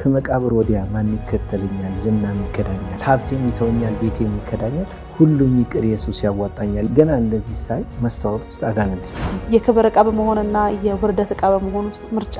ከመቃብር ወዲያ ማን ይከተለኛል? ዝናም ይከዳኛል፣ ሀብቴም ይተወኛል፣ ቤቴም ይከዳኛል፣ ሁሉም ይቅር ኢየሱስ ያዋጣኛል። ገና እንደዚህ ሳይ መስታወት ውስጥ አጋንንት የክብር ዕቃ በመሆንና የውርደት ዕቃ በመሆን ውስጥ ምርጫ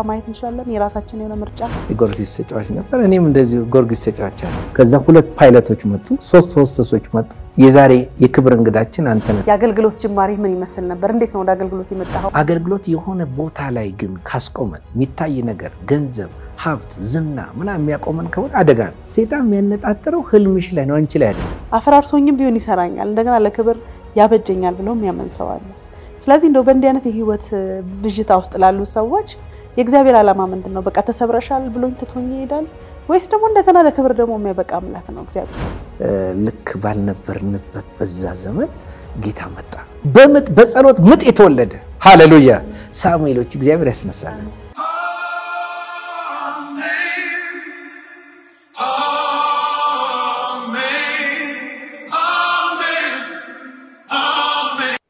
ማየት እንችላለን። የራሳችን የሆነ ምርጫ። የጊዮርጊስ ተጫዋች ነበር። እኔም እንደዚህ ጊዮርጊስ ተጫዋች አለ። ከዛ 2 ፓይለቶች መጡ፣ 3 ሆስተሶች መጡ። የዛሬ የክብር እንግዳችን አንተ ነህ። የአገልግሎት ጅማሬ ምን ይመስል ነበር? እንዴት ነው ወደ አገልግሎት የመጣኸው? አገልግሎት የሆነ ቦታ ላይ ግን ካስቆመን የሚታይ ነገር ገንዘብ፣ ሀብት፣ ዝና ምናምን የሚያቆመን ከሆነ አደጋ ነው። ሰይጣን የሚያነጣጥረው ህልምሽ ላይ ነው፣ አንቺ ላይ አይደለም። አፈራርሶኝም ቢሆን ይሰራኛል፣ እንደገና ለክብር ያበጀኛል ብሎ የሚያምን ሰው አለ። ስለዚህ እንደው በእንዲህ አይነት የህይወት ብዥታ ውስጥ ላሉ ሰዎች የእግዚአብሔር ዓላማ ምንድነው? በቃ ተሰብረሻል ብሎኝ ትቶኝ ይሄዳል ወይስ ደግሞ እንደገና ለክብር ደግሞ የሚያበቃ አምላክ ነው እግዚአብሔር? ልክ ባልነበርንበት በዛ ዘመን ጌታ መጣ። በምጥ በጸሎት ምጥ የተወለደ ሃሌሉያ ሳሙኤሎች እግዚአብሔር ያስነሳል።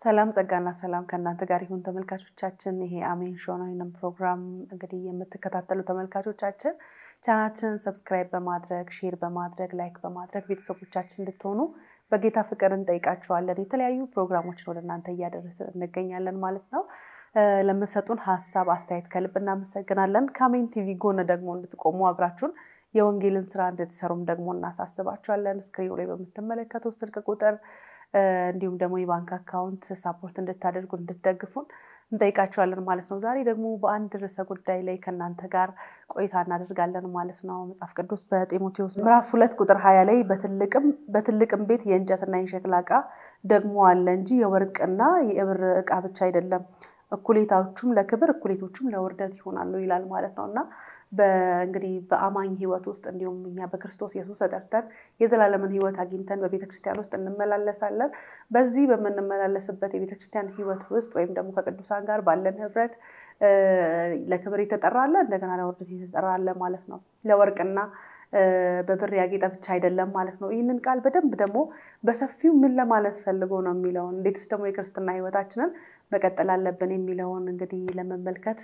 ሰላም ጸጋና ሰላም ከእናንተ ጋር ይሁን ተመልካቾቻችን። ይሄ አሜን ሾው ነው። ይሄንን ፕሮግራም እንግዲህ የምትከታተሉ ተመልካቾቻችን ቻናላችንን ሰብስክራይብ በማድረግ ሼር በማድረግ ላይክ በማድረግ ቤተሰቦቻችን እንድትሆኑ በጌታ ፍቅር እንጠይቃችኋለን። የተለያዩ ፕሮግራሞችን ወደ እናንተ እያደረስን እንገኛለን ማለት ነው። ለምትሰጡን ሐሳብ አስተያየት ከልብ እናመሰግናለን። ከአሜን ቲቪ ጎን ደግሞ እንድትቆሙ አብራችሁን የወንጌልን ስራ እንድትሰሩም ደግሞ እናሳስባችኋለን። ስክሪኑ ላይ በምትመለከቱት ስልክ ቁጥር እንዲሁም ደግሞ የባንክ አካውንት ሰፖርት እንድታደርጉ እንድትደግፉን እንጠይቃችኋለን ማለት ነው። ዛሬ ደግሞ በአንድ ርዕሰ ጉዳይ ላይ ከናንተ ጋር ቆይታ እናደርጋለን ማለት ነው። መጽሐፍ ቅዱስ በጢሞቴዎስ ምዕራፍ 2 ቁጥር 20 ላይ በትልቅም ቤት የእንጨትና የሸክላ ዕቃ ደግሞ አለ እንጂ የወርቅና የብር ዕቃ ብቻ አይደለም፣ እኩሌታዎቹም ለክብር እኩሌቶቹም ለውርደት ይሆናሉ ይላል ማለት ነውና በእንግዲህ በአማኝ ህይወት ውስጥ እንዲሁም እኛ በክርስቶስ ኢየሱስ ተጠርተን የዘላለምን ህይወት አግኝተን በቤተክርስቲያን ውስጥ እንመላለሳለን። በዚህ በመንመላለስበት የቤተክርስቲያን ህይወት ውስጥ ወይም ደግሞ ከቅዱሳን ጋር ባለን ህብረት ለክብር የተጠራለ እንደገና ለውርደት የተጠራለ ማለት ነው። ለወርቅና በብር ያጌጠ ብቻ አይደለም ማለት ነው። ይህንን ቃል በደንብ ደግሞ በሰፊው ምን ለማለት ፈልጎ ነው የሚለው እንዴትስ ደግሞ የክርስትና ህይወታችንን መቀጠል አለብን የሚለውን እንግዲህ ለመመልከት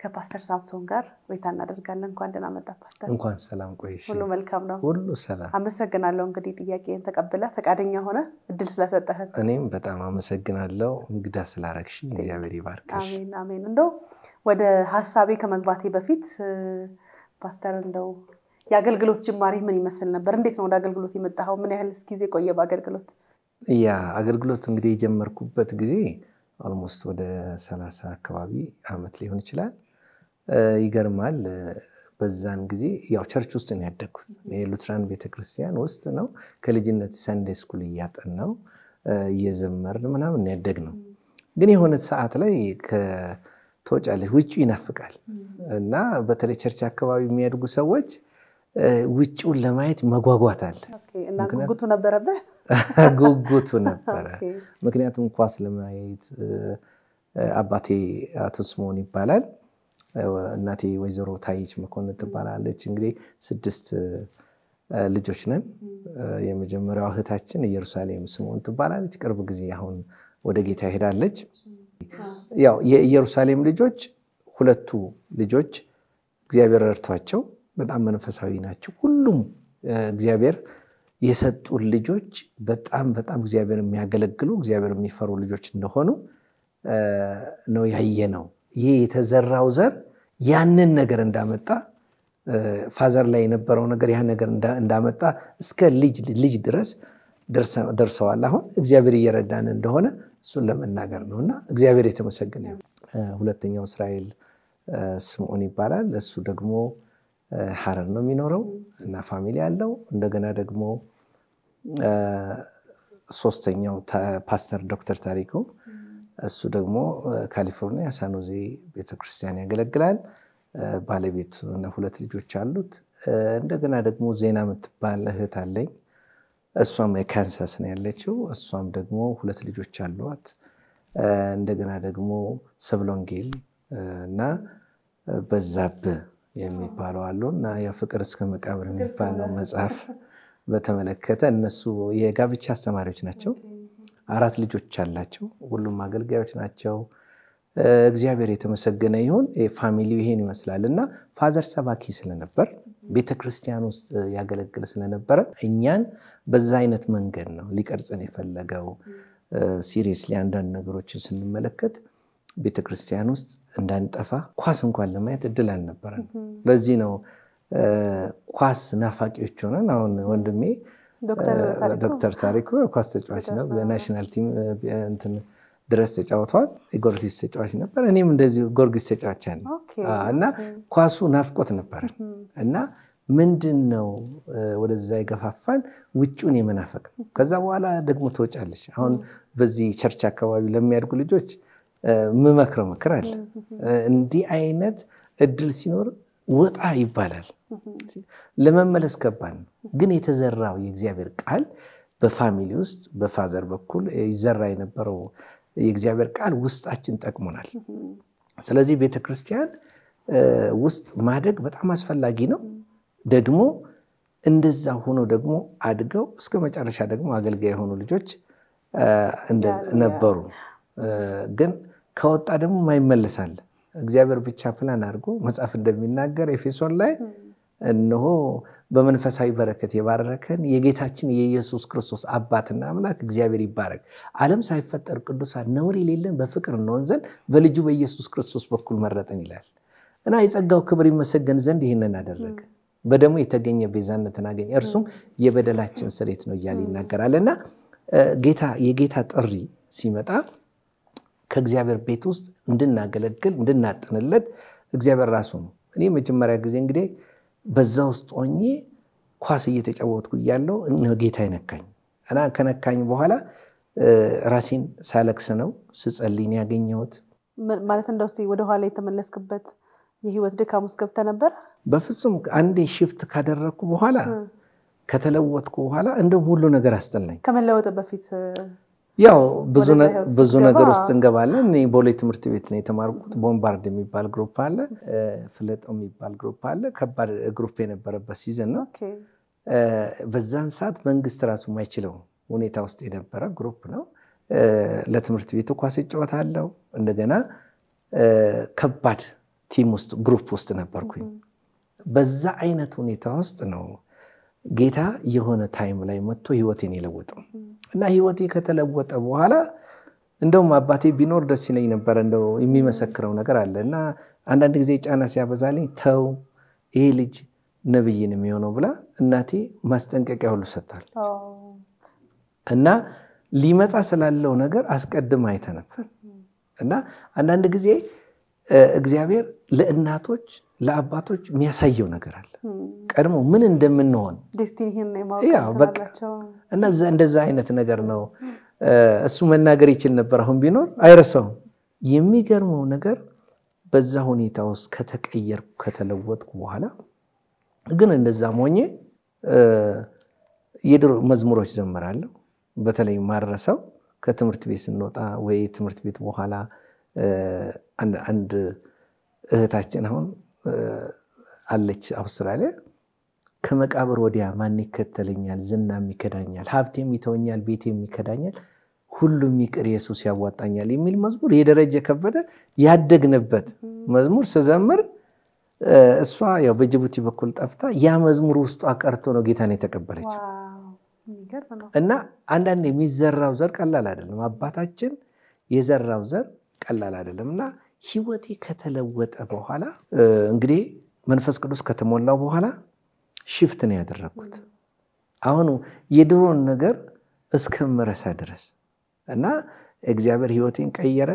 ከፓስተር ሳምሶን ጋር ወይታ እናደርጋለን። እንኳን ደህና መጣ ፓስተር። እንኳን ሰላም ቆይሽ። ሁሉ መልካም ነው? ሁሉ ሰላም። አመሰግናለሁ እንግዲህ ጥያቄን ተቀብለ ፈቃደኛ ሆነ እድል ስለሰጠህን እኔም በጣም አመሰግናለሁ እንግዳ ስላረክሽ። እግዚአብሔር ይባርክሽ። አሜን አሜን። እንደው ወደ ሐሳቤ ከመግባቴ በፊት ፓስተር እንደው የአገልግሎት ጅማሬ ምን ይመስል ነበር? እንዴት ነው ወደ አገልግሎት የመጣኸው? ምን ያህል ጊዜ ቆየ በአገልግሎት? ያ አገልግሎት እንግዲህ የጀመርኩበት ጊዜ ኦልሞስት ወደ 30 አካባቢ አመት ሊሆን ይችላል። ይገርማል። በዛን ጊዜ ያው ቸርች ውስጥ ነው ያደግኩት። የሉትራን ቤተክርስቲያን ውስጥ ነው ከልጅነት ሰንዴይ ስኩል እያጠናው እየዘመርን ምናምን ያደግነው። ግን የሆነ ሰዓት ላይ ከተወጫለሽ ውጪ ይናፍቃል እና በተለይ ቸርች አካባቢ የሚያድጉ ሰዎች ውጪውን ለማየት መጓጓት አለ። እና ጉጉቱ ነበረብህ? ጉጉቱ ነበረ። ምክንያቱም ኳስ ለማየት አባቴ አቶ ስሞን ይባላል፣ እናቴ ወይዘሮ ታይች መኮንን ትባላለች። እንግዲህ 6 ልጆች ነን። የመጀመሪያው እህታችን ኢየሩሳሌም ስሞን ትባላለች። ቅርብ ጊዜ አሁን ወደ ጌታ ሄዳለች። ያው የኢየሩሳሌም ልጆች 2ቱ ልጆች እግዚአብሔር ረድቷቸው በጣም መንፈሳዊ ናቸው። ሁሉም እግዚአብሔር የሰጡን ልጆች በጣም እግዚአብሔር የሚያገለግሉ እግዚአብሔር የሚፈሩ ልጆች እንደሆኑ ነው ያየነው። ይሄ የተዘራው ዘር ያንን ነገር እንዳመጣ ፋዘር ላይ የነበረው ነገር ያ ነገር እንዳመጣ እስከ ልጅ ድረስ ደርሰዋል። አሁን እግዚአብሔር እየረዳን እንደሆነ እሱን ለመናገር ነውና እግዚአብሔር የተመሰገነ ይሁን። ሁለተኛው እስራኤል ስምዖን ይባላል። እሱ ደግሞ ሐረር ነው የሚኖረው እና ፋሚሊ ያለው። እንደገና ደግሞ ሶስተኛው ፓስተር ዶክተር ታሪኩ እሱ ደግሞ ካሊፎርኒያ ሳኖዜ ቤተክርስቲያን ያገለግላል። ባለቤቱ እና 2 ልጆች አሉት። እንደገና ደግሞ ዜና የምትባል እህት አለኝ። እሷም የካንሳስ ነው ያለችው። እሷም ደግሞ 2 ልጆች አሏት። እንደገና ደግሞ ሰብሎንጌል እና በዛብህ የሚባለው አሉና የፍቅር እስከ መቃብር የሚባለው መጽሐፍ በተመለከተ እነሱ የጋብቻ አስተማሪዎች ናቸው። 4 ልጆች አላቸው። ሁሉም አገልጋዮች ናቸው። እግዚአብሔር የተመሰገነ ይሁን። ፋሚሊው ይሄን ይመስላልና ፋዘር ሰባኪ ስለነበር ቤተክርስቲያን ውስጥ ያገለግል ስለነበረ እኛን በዛ አይነት መንገድ ነው ሊቀርጽን የፈለገው። ሲሪየስሊ አንዳንድ ነገሮችን ስንመለከት ቤተክርስቲያን ውስጥ እንዳንጠፋ ኳስ እንኳን ለማየት እድል አልነበረን። ለዚህ ነው ኳስ ናፋቂዎች ሆነን አሁን ወንድሜ ዶክተር ታሪኩ ኳስ ተጫዋች ነው። በናሽናል ቲም እንትን ድረስ ተጫውቷል። ጎርጊስ ተጫዋች ነበር። እኔም እንደዚሁ ጎርጊስ ተጫዋች ነኝ እና ኳሱ ናፍቆት ነበር እና ምንድነው ወደዛ ይገፋፋን ውጪውን የመናፈቅ። ከዛ በኋላ ደግሞ ተወጫለሽ። አሁን በዚህ ቸርች አካባቢ ለሚያድጉ ልጆች ምመክረው ምክር አለ። እንዲህ አይነት እድል ሲኖር ወጣ ይባላል። ለመመለስ ከባድ ነው፣ ግን የተዘራው የእግዚአብሔር ቃል በፋሚሊ ውስጥ በፋዘር በኩል ይዘራ የነበረው የእግዚአብሔር ቃል ውስጣችን ጠቅሞናል። ስለዚህ ቤተክርስቲያን ውስጥ ማደግ በጣም አስፈላጊ ነው። ደግሞ እንደዛ ሆኖ ደግሞ አድገው እስከ መጨረሻ ደግሞ አገልጋይ የሆኑ ልጆች ነበሩ። ግን ከወጣ ደግሞ ማይመለሳል። እግዚአብሔር ብቻ ፕላን አድርጎ መጽሐፍ እንደሚናገር ኤፌሶን ላይ እነሆ በመንፈሳዊ በረከት የባረከን የጌታችን የኢየሱስ ክርስቶስ አባትና አምላክ እግዚአብሔር ይባረክ። ዓለም ሳይፈጠር ቅዱሳን ነውር የሌለን በፍቅር እንሆን ዘንድ በልጁ በኢየሱስ ክርስቶስ በኩል መረጠን ይላል እና የጸጋው ክብር ይመሰገን ዘንድ ይህንን አደረገ። በደሙ የተገኘ ቤዛነትን አገኘ፣ እርሱም የበደላችን ስርየት ነው እያለ ይናገራልና የጌታ ጥሪ ሲመጣ ከእግዚአብሔር ቤት ውስጥ እንድናገለግል እንድናጠንለት እግዚአብሔር ራሱ ነው። እኔ መጀመሪያ ጊዜ እንግዲህ በዛ ውስጥ ሆኜ ኳስ እየተጫወትኩ እያለሁ ጌታ ይነካኝ እና ከነካኝ በኋላ ራሴን ሳለክስ ነው ስጸልይ ነው ያገኘሁት። ማለት እንደው ወደ ኋላ የተመለስክበት የህይወት ድካም ውስጥ ገብተህ ነበር? በፍጹም አንዴ ሽፍት ካደረኩ በኋላ ከተለወጥኩ በኋላ እንደው ሁሉ ነገር አስጠላኝ። ከመለወጥ በፊት ያው ብዙ ነገር ውስጥ እንገባለን። እኔ ቦሌ ትምህርት ቤት ነው የተማርኩት። ቦምባርድ የሚባል ግሩፕ አለ፣ ፍለጠው የሚባል ግሩፕ አለ። ከባድ ግሩፕ የነበረበት ሲዝን ነው። በዛን ሰዓት መንግስት ራሱ የማይችለው ሁኔታ ውስጥ የነበረ ግሩፕ ነው። ለትምህርት ቤቱ ኳስ እጫወታለሁ። እንደገና ከባድ ቲም ውስጥ ግሩፕ ውስጥ ነበርኩኝ። በዛ አይነት ሁኔታ ውስጥ ነው ጌታ የሆነ ታይም ላይ መጥቶ ህይወቴን የለወጠው እና ህይወቴ ከተለወጠ በኋላ እንደውም አባቴ ቢኖር ደስ ይለኝ ነበር። እንደው የሚመሰክረው ነገር አለ እና አንዳንድ ጊዜ ጫና ሲያበዛልኝ ተው ይሄ ልጅ ነብይ ነው የሚሆነው ብላ እናቴ ማስጠንቀቂያ ሁሉ ሰጣለች እና ሊመጣ ስላለው ነገር አስቀድማ አይተ ነበር እና አንዳንድ ጊዜ እግዚአብሔር ለእናቶች ለአባቶች የሚያሳየው ነገር አለ። ቀድሞ ምን እንደምንሆን ዴስቲኒን ነው ማወቃቸው እና እንደዛ አይነት ነገር ነው። እሱ መናገር ይችል ነበር፣ አሁን ቢኖር አይረሳውም። የሚገርመው ነገር በዛ ሁኔታ ውስጥ ከተቀየርኩ ከተለወጥኩ በኋላ ግን እንደዛም ሆኜ የድሮ መዝሙሮች ዘምራለሁ። በተለይ ማረሰው ከትምህርት ቤት ስንወጣ ወይ ትምህርት ቤት በኋላ አንድ እህታችን አሁን አለች አውስትራሊያ። ከመቃብር ወዲያ ማን ይከተለኛል? ዝናም ይከዳኛል፣ ሀብቴም ይተወኛል፣ ቤቴም ይከዳኛል፣ ሁሉም ይቅር ኢየሱስ ያዋጣኛል የሚል መዝሙር የደረጀ ከበደ ያደግንበት መዝሙር ስዘምር እሷ ያው በጅቡቲ በኩል ጠፍታ ያ መዝሙር ውስጧ ቀርቶ ነው ጌታን የተቀበለችው። እና አንዳንዴ የሚዘራው ዘር ቀላል አይደለም። አባታችን የዘራው ዘር ቀላል አይደለምና ህይወቴ ከተለወጠ በኋላ እንግዲህ መንፈስ ቅዱስ ከተሞላው በኋላ ሽፍት ነው ያደረኩት። አሁን የድሮን ነገር እስከመረሳ ድረስ እና እግዚአብሔር ህይወቴን ቀየረ።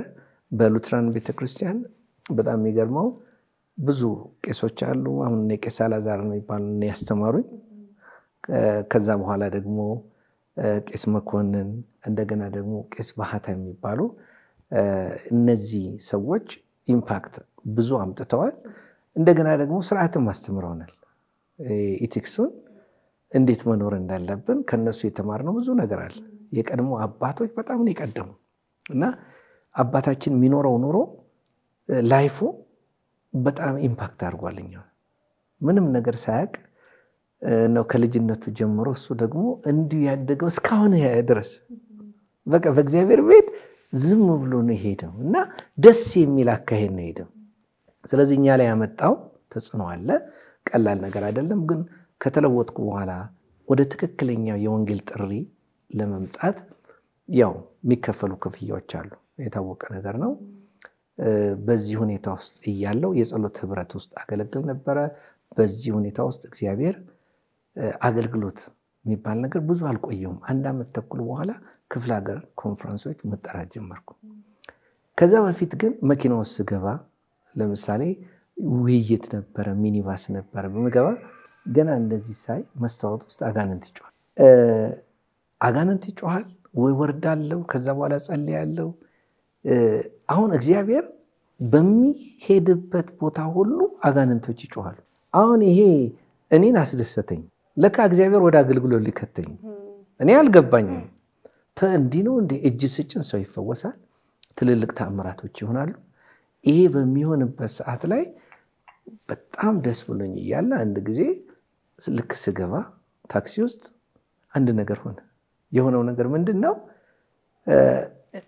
በሉትራን ቤተክርስቲያን በጣም የሚገርመው ብዙ ቄሶች አሉ። አሁን ቄስ አላዛር ነው የሚባሉ ነው ያስተማሩኝ። ከዛ በኋላ ደግሞ ቄስ መኮንን እንደገና ደግሞ ቄስ ባህታ የሚባሉ እነዚህ ሰዎች ኢምፓክት ብዙ አምጥተዋል። እንደገና ደግሞ ስርዓትም አስተምረውናል። ኢቲክሱን እንዴት መኖር እንዳለብን ከነሱ የተማርነው ብዙ ነገር አለ። የቀድሞ አባቶች በጣም ነው የቀደሙ እና አባታችን የሚኖረው ኑሮ ላይፉ በጣም ኢምፓክት አድርጓልኝ። ምንም ነገር ሳያቅ ነው ከልጅነቱ ጀምሮ እሱ ደግሞ እንዲሁ ያደገው እስካሁን ድረስ በቃ በእግዚአብሔር ቤት ዝም ብሎ ነው ሄደው እና ደስ የሚል አካሄድ ነው ሄደው ስለዚህ እኛ ላይ ያመጣው ተጽዕኖ አለ ቀላል ነገር አይደለም ግን ከተለወጥኩ በኋላ ወደ ትክክለኛው የወንጌል ጥሪ ለመምጣት ያው የሚከፈሉ ክፍያዎች አሉ የታወቀ ነገር ነው በዚህ ሁኔታ ውስጥ እያለው የጸሎት ህብረት ውስጥ አገለግል ነበር በዚህ ሁኔታ ውስጥ እግዚአብሔር አገልግሎት የሚባል ነገር ብዙ አልቆየውም አንድ አመት ተኩል በኋላ ክፍለ ሀገር ኮንፈረንሶች መጠራት ጀመርኩ ከዛ በፊት ግን መኪና ውስጥ ገባ ለምሳሌ ውይይት ነበር ሚኒባስ ነበር በመገባ ገና እንደዚህ ሳይ መስታወት ውስጥ አጋንንት ይጮሃል ወይ ወርዳለው ከዛ በኋላ ጸልያለው አሁን እግዚአብሔር በሚሄድበት ቦታ ሁሉ አጋንንቶች ይጮሃሉ አሁን ይሄ እኔን አስደሰተኝ ለካ እግዚአብሔር ወደ አገልግሎት ሊከተኝ እኔ አልገባኝም እንዲህ ነው እንደ እጅ ስጭን ሰው ይፈወሳል ትልልቅ ተአምራቶች ይሆናሉ ይሄ በሚሆንበት ሰዓት ላይ በጣም ደስ ብሎኝ ይያለ አንድ ጊዜ ልክ ስገባ ታክሲ ውስጥ አንድ ነገር ሆነ የሆነው ነገር ምንድነው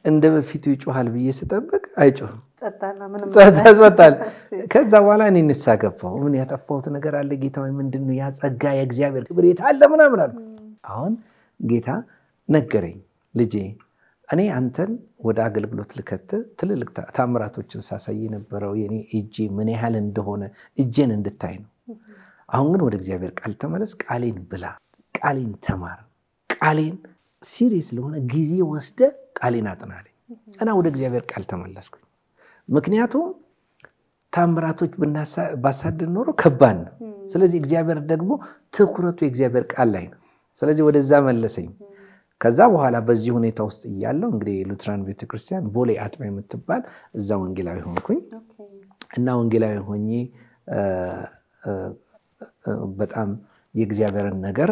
እንደ በፊቱ ይጮሃል ብዬ ስጠብቅ አይጮህም ጸጥታል ከዛ በኋላ እኔ ንሳገባው ምን ያጠፋሁት ነገር አለ ጌታው ምንድነው ያ ጸጋ የእግዚአብሔር ክብር የታለ ምናምን አልኩ አሁን ጌታ ነገረኝ ልጄ እኔ አንተን ወደ አገልግሎት ልከተ ትልልቅ ታምራቶችን ሳሳይ ነበረው የኔ እጄ ምን ያህል እንደሆነ እጄን እንድታይ ነው አሁን ግን ወደ እግዚአብሔር ቃል ተመለስ ቃሌን ብላ ቃሌን ተማር ቃሌን ሲሪየስ ለሆነ ጊዜ ወስደ ቃሌን አጥናለኝ እና ወደ እግዚአብሔር ቃል ተመለስኩ ምክንያቱም ታምራቶች ባሳደን ኖሮ ከባድ ነው ስለዚህ እግዚአብሔር ደግሞ ትኩረቱ የእግዚአብሔር ቃል ላይ ነው ስለዚህ ወደዛ መለሰኝ ከዛ በኋላ በዚህ ሁኔታ ውስጥ ይያለው እንግዲህ ሉትራን ቤተክርስቲያን ቦሌ አጥቢያ የምትባል እዛ ወንጌላዊ ሆንኩኝ እና ወንጌላዊ ሆኜ በጣም የእግዚአብሔርን ነገር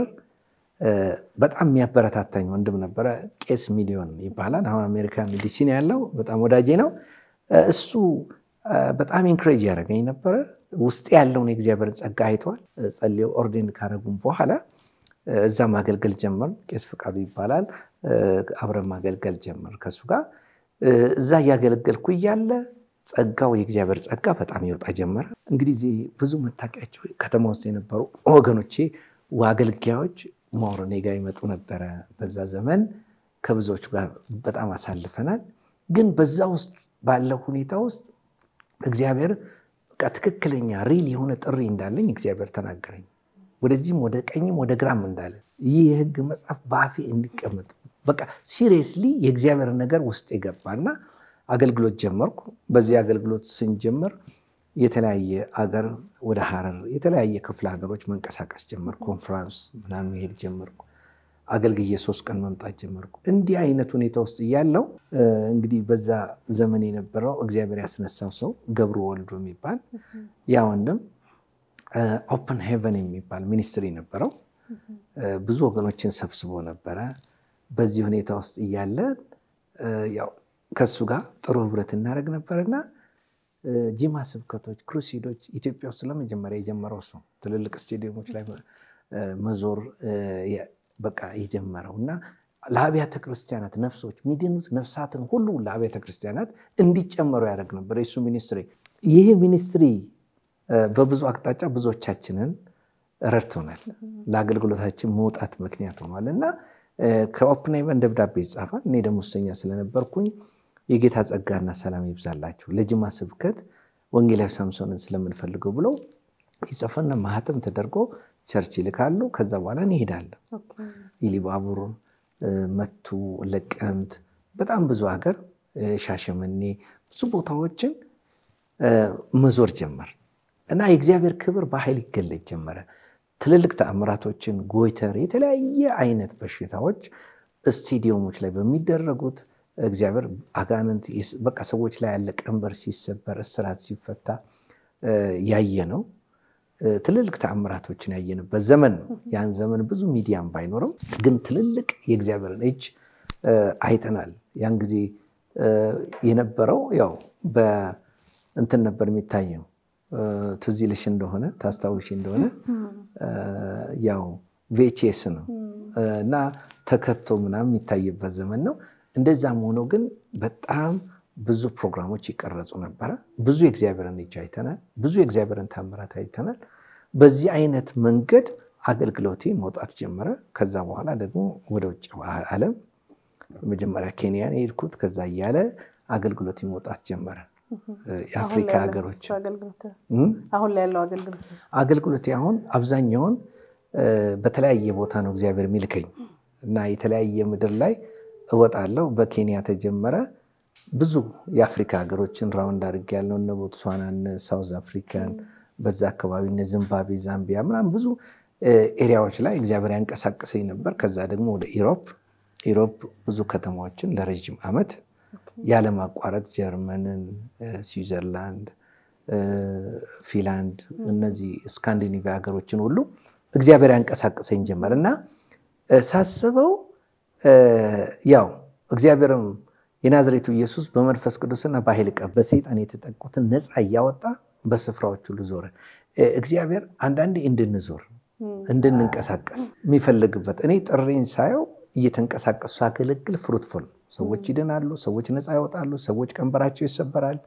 በጣም የሚያበረታታኝ ወንድም ነበር ቄስ ሚሊዮን ይባላል አሁን አሜሪካን ዲሲ ነው ያለው በጣም ወዳጄ ነው እሱ በጣም ኢንከሬጅ ያደረገኝ ነበር ውስጥ ያለውን የእግዚአብሔርን ጸጋ አይቷል ጸልዮ ኦርዲን ካረጉም በኋላ እዛ ማገልገል ጀመር ቄስ ፍቃዱ ይባላል አብረን ማገልገል ጀመር ከሱ ጋር እዛ ያገለገልኩ ይያለ ጸጋው የእግዚአብሔር ጸጋ በጣም ይወጣ ጀመረ እንግዲህ ብዙ መታቂያቸው ከተማ ውስጥ የነበሩ ወገኖቼ ዋገልጋዮች ሞርኔ ጋር ይመጡ ነበር በዛ ዘመን ከብዙዎች ጋር በጣም አሳልፈናል ግን በዛ ውስጥ ባለው ሁኔታ ውስጥ እግዚአብሔር ትክክለኛ ሪል የሆነ ጥሪ እንዳለኝ እግዚአብሔር ተናገረኝ ወደዚህም ወደ ቀኝም ወደ ግራም እንዳለ ይህ የሕግ መጽሐፍ ባፌ እንዲቀመጥ በቃ ሲሪየስሊ የእግዚአብሔር ነገር ውስጥ ይገባና አገልግሎት ጀመርኩ በዚህ አገልግሎት ስንጀምር የተለያየ አገር ወደ ሐረር የተለያየ ክፍለ ሀገሮች መንቀሳቀስ ጀመር ኮንፈረንስ ምናምን ሄድ ጀመርኩ አገልግዬ 3 ቀን መምጣት ጀመርኩ እንዲህ አይነት ሁኔታ ውስጥ ያለው እንግዲህ በዛ ዘመን የነበረው እግዚአብሔር ያስነሳው ሰው ገብሩ ወልዱ የሚባል ያ ወንድም ኦፕን ሄቨን የሚባል ሚኒስትሪ ነበረው ብዙ ወገኖችን ሰብስቦ ነበር በዚህ ሁኔታ ውስጥ ያለ ያው ከሱ ጋር ጥሩ ህብረት እናደርግ ነበርና ጂማ ስብከቶች ክሩሲዶች ኢትዮጵያ ውስጥ ለመጀመሪያ የጀመረው እሱ ትልልቅ ስቴዲየሞች ላይ መዞር በቃ የጀመረውና ለአብያተ ክርስቲያናት ነፍሶች ሚድኑት ነፍሳትን ሁሉ ለአብያተ ክርስቲያናት እንዲጨመሩ ያደርግ ነበር እሱ ሚኒስትሪ ይሄ ሚኒስትሪ በብዙ አቅጣጫ ብዙዎቻችንን ረድቶናል ለአገልግሎታችን መውጣት ምክንያት ሆኗልና ከኦፕን ሄቨን ደብዳቤ ይጻፋል እኔ ደሞዝተኛ ስለነበርኩኝ የጌታ ጸጋና ሰላም ይብዛላችሁ ለጅማ ስብከት ወንጌላዊ ሳምሶንን ስለምንፈልገው ብሎ ይጻፈና ማህተም ተደርጎ ቸርች ይልካሉ ከዛ በኋላ እንሄዳለን ኢሊባቡር መቱ ለቀምት በጣም ብዙ ሀገር ሻሸመኔ ብዙ ቦታዎችን መዞር ጀመር እና የእግዚአብሔር ክብር በኃይል ይገለጥ ጀመረ ትልልቅ ተአምራቶችን ጎይተር የተለያየ አይነት በሽታዎች ስቴዲየሞች ላይ በሚደረጉት እግዚአብሔር አጋንንት በቃ ሰዎች ላይ ያለ ቀንበር ሲሰበር እስራት ሲፈታ ያየነው ትልልቅ ተአምራቶችን ያየነበት ዘመን ያን ዘመን ብዙ ሚዲያም ባይኖርም ግን ትልልቅ የእግዚአብሔርን እጅ አይተናል ያን ጊዜ የነበረው ያው በእንትን ነበር የሚታየው ትዝይልሽ እንደሆነ ታስታውሽ እንደሆነ ያው VHS ነው እና ተከቶ ምናምን የሚታይበት ዘመን ነው እንደዛም ሆኖ ግን በጣም ብዙ ፕሮግራሞች ይቀርጹ ነበር ብዙ የእግዚአብሔርን እጅ አይተናል ብዙ የእግዚአብሔርን ታምራት አይተናል በዚህ አይነት መንገድ አገልግሎቴ መውጣት ጀመረ ከዛ በኋላ ደግሞ ወደ ውጭ ዓለም መጀመሪያ ኬንያ ሄድኩት ከዛ ያለ አገልግሎቴ መውጣት ጀመረ የአፍሪካ ሀገሮች አሁን ላይ ያለው አገልግሎቴ አሁን አብዛኛውን በተለያየ ቦታ ነው እግዚአብሔር የሚልከኝ እና የተለያየ ምድር ላይ እወጣለሁ በኬንያ ተጀመረ ብዙ የአፍሪካ ሀገሮችን ራውንድ አድርጌ ያለው እነ ቦትስዋናን ሳውዝ አፍሪካን በዛ አካባቢ እነ ዚምባብዌ ዛምቢያ ምናምን ብዙ ኤሪያዎች ላይ እግዚአብሔር ያንቀሳቀሰኝ ነበር ከዛ ደግሞ ወደ ኢሮፕ ብዙ ከተማዎችን ለረጅም ዓመት ያለ ማቋረጥ ጀርመንን ስዊዘርላንድ ፊንላንድ እነዚህ ስካንዲኔቪያ ሀገሮችን ሁሉ እግዚአብሔር ያንቀሳቀሰኝ ጀመርና ሳስበው ያው እግዚአብሔርም የናዝሬቱ ኢየሱስ በመንፈስ ቅዱስና በኃይል ቀብ በሰይጣን የተጠቁትን ነፃ ያወጣ በስፍራዎች ሁሉ ዞረ እግዚአብሔር አንዳንዴ እንድንዞር እንድንንቀሳቀስ የሚፈልግበት እኔ ጥሬን ሳየው እየተንቀሳቀሱ አገልግል ፍሩትፉል ሰዎች ይድናሉ ሰዎች ነፃ ያወጣሉ ሰዎች ቀንበራቸው ይሰበራል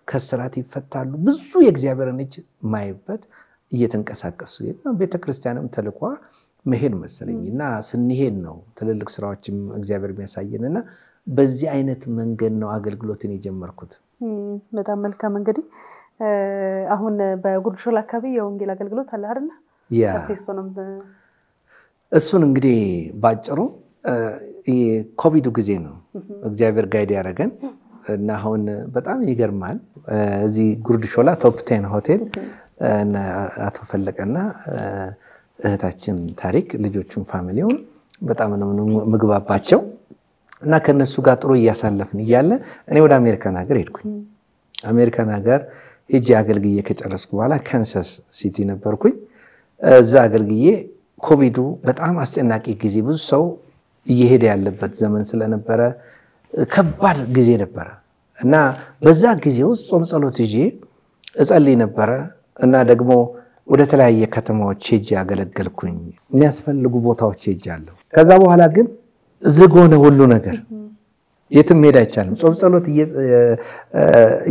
ከስራት ይፈታሉ ብዙ የእግዚአብሔርን እጅ ማይበት እየተንቀሳቀሱ ቤተክርስቲያንም ተልኳ መሄድ መሰለኝና ስንሄድ ነው ትልልቅ ስራዎችም እግዚአብሔር የሚያሳየንና በዚህ አይነት መንገድ ነው አገልግሎትን የጀመርኩት በጣም መልካም እንግዲህ አሁን በጉርድሾላ አካባቢ የወንጌል አገልግሎት አለ አይደል እሱን እንግዲህ ባጭሩ የኮቪድ ጊዜ ነው እግዚአብሔር ጋይድ ያረጋን እና አሁን በጣም ይገርማል እዚህ ጉርድሾላ ቶፕ 10 ሆቴል እና አቶ ፈለቀና እህታችን ታሪክ ልጆቹን ፋሚሊውን በጣም ነው ምግባባቸው እና ከነሱ ጋር ጥሩ ያሳለፍን ይያለ እኔ ወደ አሜሪካን ሀገር ሄድኩኝ አሜሪካን ሀገር ሄጄ አገልግዬ ከጨረስኩ በኋላ ካንሳስ ሲቲ ነበርኩኝ እዛ አገልግዬ ኮቪዱ በጣም አስጨናቂ ጊዜ ብዙ ሰው እየሄደ ያለበት ዘመን ስለነበረ ከባድ ጊዜ ነበር እና በዛ ጊዜ ውስጥ ጾም ጸሎት ይዤ እጸልይ ነበር እና ደግሞ ወደ ተለያየ ከተማዎች ሄጄ አገለገልኩኝ የሚያስፈልጉ ቦታዎች ሄጃለሁ ከዛ በኋላ ግን ዝግ ሆነ ሁሉ ነገር የትም ሄድ አይቻልም ጾም ጸሎት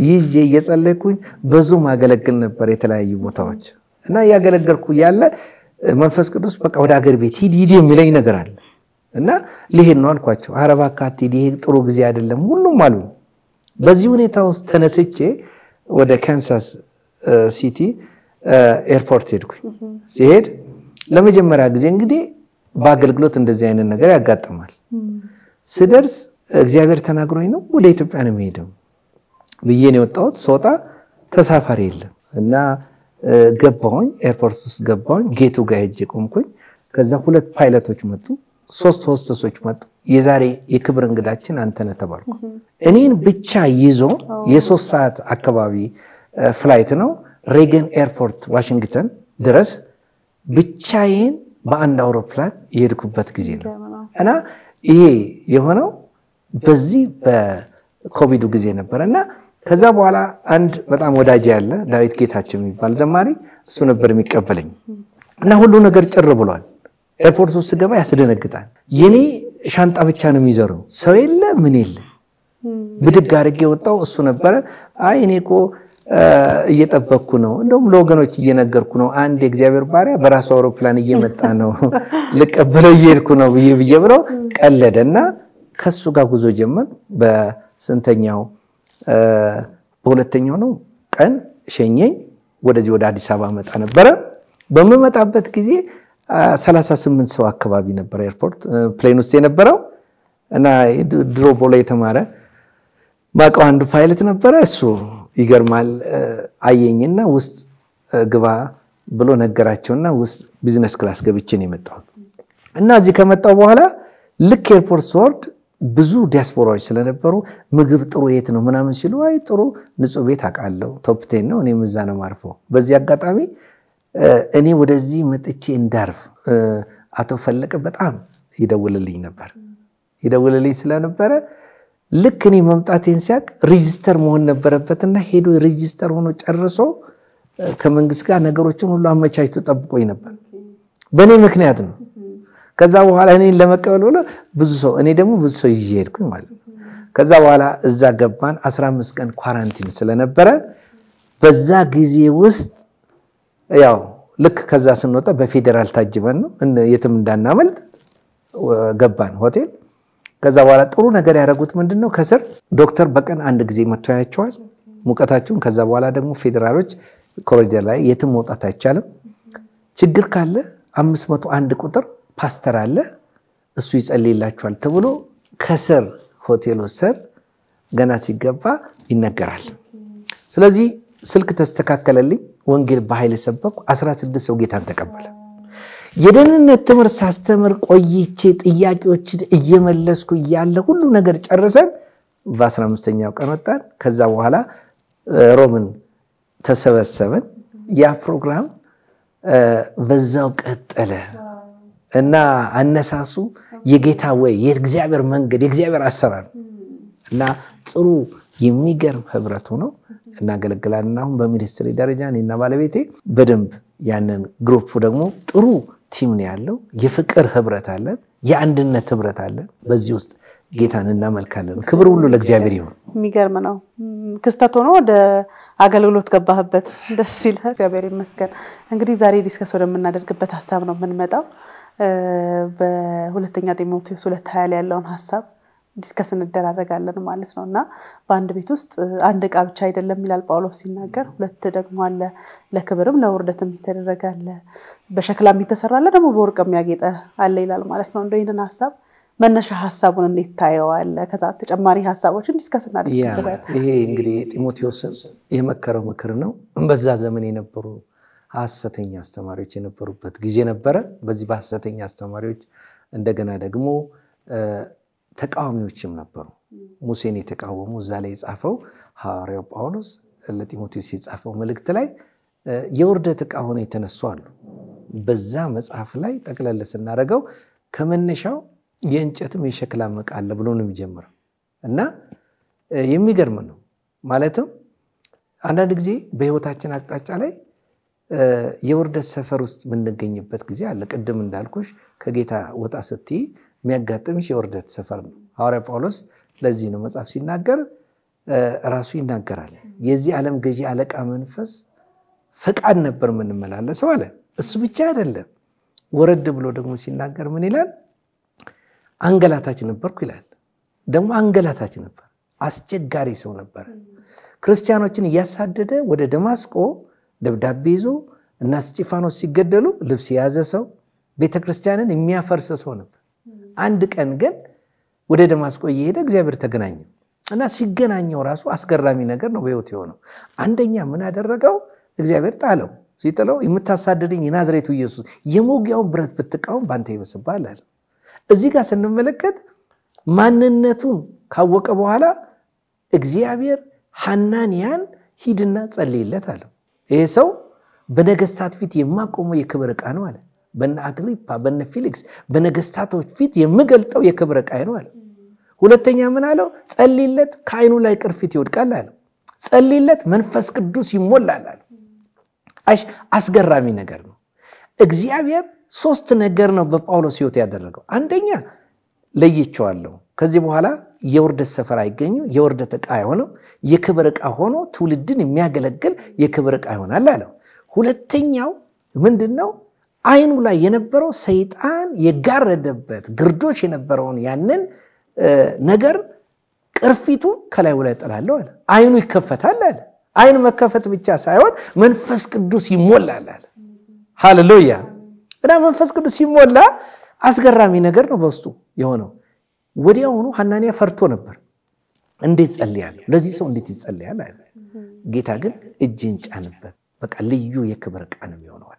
ይዤ እየጸለይኩኝ በዙም አገለግል ነበር የተለያዩ ቦታዎች እና ያገለገልኩ ያለ መንፈስ ቅዱስ በቃ ወደ ሀገር ቤት ሂድ የሚለኝ ነገር አለ እና ልሄድ ነው አልኳቸው አረባካት ሂድ ይሄ ጥሩ ጊዜ አይደለም ሁሉም አሉ በዚህ ሁኔታ ውስጥ ተነስቼ ወደ ካንሳስ ሲቲ ኤርፖርት ሄድኩኝ ሲሄድ ለመጀመሪያ ጊዜ እንግዲህ በአገልግሎት እንደዚህ አይነት ነገር ያጋጥማል ስደርስ እግዚአብሔር ተናግሮኝ ነው ወደ ኢትዮጵያ ነው የሚሄደው ብዬ ነው ወጣሁት ሶጣ ተሳፋሪ የለም እና ገባሁኝ ኤርፖርት ውስጥ ገባሁኝ ጌቱ ጋር ሄጄ ቆምኩኝ ከዛ ሁለት ፓይለቶች መጡ ሶስት ሆስተሶች መጡ የዛሬ የክብር እንግዳችን አንተ ነህ ተባልኩ እኔን ብቻ ይዞ የ3 ሰዓት አካባቢ ፍላይት ነው ሬገን ኤርፖርት ዋሽንግተን ድረስ ብቻዬን በአንድ አውሮፕላን የሄድኩበት ጊዜ ነው እና ይሄ የሆነው በዚህ በኮቪዱ ጊዜ ነበርና ከዛ በኋላ አንድ በጣም ወዳጅ ያለ ዳዊት ጌታቸው የሚባል ዘማሪ እሱ ነበር የሚቀበለኝ እና ሁሉ ነገር ጭር ብሏል ኤርፖርት ውስጥ ገባ ያስደነግጣል የኔ ሻንጣ ብቻ ነው የሚዘረው ሰው የለ ምን የለ ብድግ አድርጌ ወጣው እሱ ነበር አይ እኔኮ እየጠበቅኩ ነው እንደውም ለወገኖች እየነገርኩ ነው አንድ የእግዚአብሔር ባሪያ በራሱ አውሮፕላን እየመጣ ነው ልቀበለው እየሄድኩ ነው ብዬ ብሎ ቀለደና ከሱ ጋር ጉዞ ጀመር በስንተኛው በሁለተኛው ነው ቀን ሸኘኝ ወደዚህ ወደ አዲስ አበባ መጣ ነበር በመመጣበት ጊዜ 38 ሰው አካባቢ ነበር ኤርፖርት ፕሌን ውስጥ የነበረው እና ድሮ ቦሌ የተማረ ማቀው አንዱ ፓይለት ነበር እሱ ይገርማል አየኝና ውስጥ ግባ ብሎ ነገራቸውና ውስጥ ቢዝነስ ክላስ ገብቼ ነው የመጣው እና እዚህ ከመጣው በኋላ ልክ ኤርፖርት ወርድ ብዙ ዲያስፖራዎች ስለነበሩ ምግብ ጥሩ የት ነው ምናምን ሲሉ አይ ጥሩ ንጹህ ቤት አቃለው ቶፕ 10 ነው እኔ ምዛ ነው ማርፈው በዚህ አጋጣሚ እኔ ወደዚህ መጥቼ እንዳርፍ አቶ ፈለቀ በጣም ይደውልልኝ ነበር ይደውልልኝ ስለነበረ ልክ እኔ መምጣቴን ሲያቅ ሬጂስተር መሆን ነበረበትና ሄዶ ሬጂስተር ሆኖ ጨርሶ ከመንግስት ጋር ነገሮችን ሁሉ አመቻችቶ ጠብቆኝ ነበር በእኔ ምክንያት ነው ከዛ በኋላ እኔን ለመቀበል ብሎ ብዙ ሰው እኔ ደግሞ ብዙ ሰው ይዤ ሄድኩኝ ማለት ነው ከዛ በኋላ እዛ ገባን 15 ቀን ኳራንቲን ስለነበረ በዛ ጊዜ ውስጥ ያው ልክ ከዛ ስንወጣ በፌደራል ታጅበን ነው የትም እንዳናመልጥ ገባን ሆቴል ከዛ በኋላ ጥሩ ነገር ያደረጉት ምንድነው ከስር ዶክተር በቀን አንድ ጊዜ መጥቶ ያያቸዋል ሙቀታችሁን ከዛ በኋላ ደግሞ ፌደራሎች ኮሪደር ላይ የትም መውጣት አይቻልም ችግር ካለ 501 ቁጥር ፓስተር አለ እሱ ይጸልይላችኋል ተብሎ ከስር ሆቴሉ ስር ገና ሲገባ ይነገራል ስለዚህ ስልክ ተስተካከለልኝ ወንጌል በኃይል ሰበኩ 16 ሰው ጌታን ተቀበለ የደህንነት ትምህርት ሳስተምር ቆይቼ ጥያቄዎችን እየመለስኩ ያለ ሁሉ ነገር ጨርሰን በ15ኛው ቀን ወጣን ከዛ በኋላ ሮምን ተሰበሰበን ያ ፕሮግራም በዛው ቀጠለ እና አነሳሱ የጌታ ወይ የእግዚአብሔር መንገድ የእግዚአብሔር አሰራር እና ጥሩ የሚገርም ህብረት ሆኖ እናገለግላለን አሁን በሚኒስትሪ ደረጃ እኔና ባለቤቴ በደንብ ያንን ግሩፕ ደግሞ ጥሩ ቲም ነው ያለው የፍቅር ህብረት አለን የአንድነት ህብረት አለን በዚህ ውስጥ ጌታን እናመልካለን ክብር ሁሉ ለእግዚአብሔር ይሁን የሚገርም ነው ክስተት ሆኖ ወደ አገልግሎት ገባህበት ደስ ይላል እግዚአብሔር ይመስገን እንግዲህ ዛሬ ዲስከስ ወደምናደርግበት ሐሳብ ነው የምንመጣው በሁለተኛ ጢሞቴዎስ 2:20 ላይ ያለውን ሐሳብ ዲስከስ እንደራረጋለን ማለት ነውና በአንድ ቤት ውስጥ አንድ ዕቃ ብቻ አይደለም ይላል ጳውሎስ ሲናገር ሁለት ደግሞ አለ ለክብርም ለውርደትም ይተደረጋል በሸክላም ይተሰራል ደግሞ በወርቅም ያጌጠ አለ ይላል ማለት ነው እንደው ይሄንን ሐሳብ መነሻ ሐሳቡን እንዴት ታየዋል ከዛ ተጨማሪ ሐሳቦችን ዲስከስ እናደርጋለን ይሄ እንግዲህ ጢሞቴዎስ የመከረው ምክር ነው በዛ ዘመን የነበሩ ሐሰተኛ አስተማሪዎች የነበሩበት ጊዜ ነበር በዚህ በሐሰተኛ አስተማሪዎች እንደገና ደግሞ ተቃዋሚዎችም ነበሩ ሙሴን የተቃወሙ እዛ ላይ የጻፈው ሐዋርያው ጳውሎስ ለጢሞቴዎስ የጻፈው መልእክት ላይ የውርደት ዕቃ ሆነው የተነሱ አሉ በዛ መጽሐፍ ላይ ጠቅለል ስናደርገው ከመነሻው የእንጨትም የሸክላ ዕቃ አለ ብሎ ነው የሚጀምረው እና የሚገርም ነው ማለትም አንዳንድ ጊዜ በህይወታችን አቅጣጫ ላይ የውርደት ሰፈር ውስጥ ምንገኝበት ጊዜ አለ ቅድም እንዳልኩሽ ከጌታ ወጣ ስትይ የሚያጋጥምሽ የውርደት ሰፈር ነው ሐዋርያ ጳውሎስ ለዚህ ነው መጽሐፍ ሲናገር ራሱ ይናገራል የዚህ ዓለም ገዢ አለቃ መንፈስ ፈቃድ ነበር ምንመላለሰው አለ እሱ ብቻ አይደለም ወረድ ብሎ ደግሞ ሲናገር ምን ይላል አንገላታች ነበርኩ ይላል ደግሞ አንገላታች ነበር አስቸጋሪ ሰው ነበር ክርስቲያኖችን ያሳደደ ወደ ደማስቆ ደብዳቤ ይዞ እና እስጢፋኖስ ሲገደሉ ልብስ ያዘ ሰው ቤተክርስቲያንን የሚያፈርስ ሰው ነበር አንድ ቀን ግን ወደ ደማስቆ እየሄደ እግዚአብሔር ተገናኘው እና ሲገናኘው ራሱ አስገራሚ ነገር ነው በህይወት የሆነው አንደኛ ምን አደረገው እግዚአብሔር ጣለው ሲጥለው የምታሳደደኝ የናዝሬቱ ኢየሱስ የሞጊያውን ብረት ብትቃወም ባንተ ይበስባል አለ እዚህ ጋር ስንመለከት ማንነቱን ካወቀ በኋላ እግዚአብሔር ሐናንያን ሂድና ጸልይለት አለ ይሄ ሰው በነገስታት ፊት የማቆመው የክብር ዕቃ ነው አለ በነ አግሪፓ በነ ፊሊክስ በነገስታቶች ፊት የምገልጠው የክብር ዕቃ ነው አለ ሁለተኛ ምን አለው ጸልይለት ከዓይኑ ላይ ቅርፊት ይወድቃል አለ ጸልይለት መንፈስ ቅዱስ ይሞላል አለ አስገራሚ ነገር ነው እግዚአብሔር ሶስት ነገር ነው በጳውሎስ ሕይወት ያደረገው አንደኛ ለይቼዋለሁ ከዚህ በኋላ የውርደት ሰፈር አይገኙ የውርደት ዕቃ አይሆንም የክብር ዕቃ ሆኖ ትውልድን የሚያገለግል የክብር ዕቃ ይሆናል አለ ሁለተኛው ምንድነው ዓይኑ ላይ የነበረው ሰይጣን የጋረደበት ግርዶሽ የነበረውን ያንን ነገር ቅርፊቱ ከላዩ ላይ ጥላለሁ አለ ዓይኑ ይከፈታል አለ ዓይኑ መከፈት ብቻ ሳይሆን መንፈስ ቅዱስ ይሞላል አለ ሃሌሉያ እና መንፈስ ቅዱስ ይሞላ አስገራሚ ነገር ነው በውስጡ የሆነው ወዲያውኑ ሐናንያ ፈርቶ ነበር እንዴት ጸልያለሁ ለዚህ ሰው እንዴት ይጸልያል አለ ጌታ ግን እጅን ጫነበት በቃ ልዩ የክብር ዕቃ ነው የሚሆነው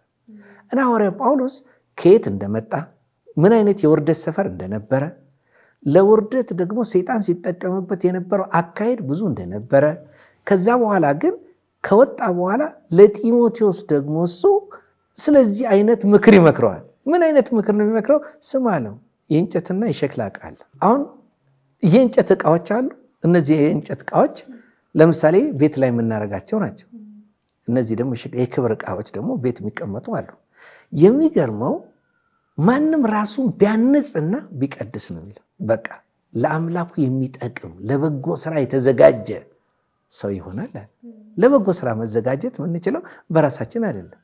እና ሐዋርያ ጳውሎስ ከየት እንደመጣ ምን አይነት የውርደት ሰፈር እንደነበረ ለውርደት ደግሞ ሰይጣን ሲጠቀምበት የነበረው አካሄድ ብዙ እንደነበረ ከዛ በኋላ ግን ከወጣ በኋላ ለጢሞቴዎስ ደግሞ እሱ ስለዚህ አይነት ምክር ይመክረዋል ምን አይነት ምክር ነው የሚመክረው ስማ ነው የእንጨትና የሸክላ ዕቃ አለ አሁን የእንጨት ዕቃዎች አሉ እነዚህ የእንጨት ዕቃዎች ለምሳሌ ቤት ላይ የምናረጋቸው ናቸው እነዚህ ደግሞ የክብር ዕቃዎች ደግሞ ቤት የሚቀመጡ አሉ የሚገርመው ማንም ራሱን ቢያንጽና ቢቀድስ ነው የሚለው በቃ ለአምላኩ የሚጠቅም ለበጎ ስራ የተዘጋጀ ሰው ይሆናል። ለበጎ ስራ መዘጋጀት የምንችለው በራሳችን አይደለም።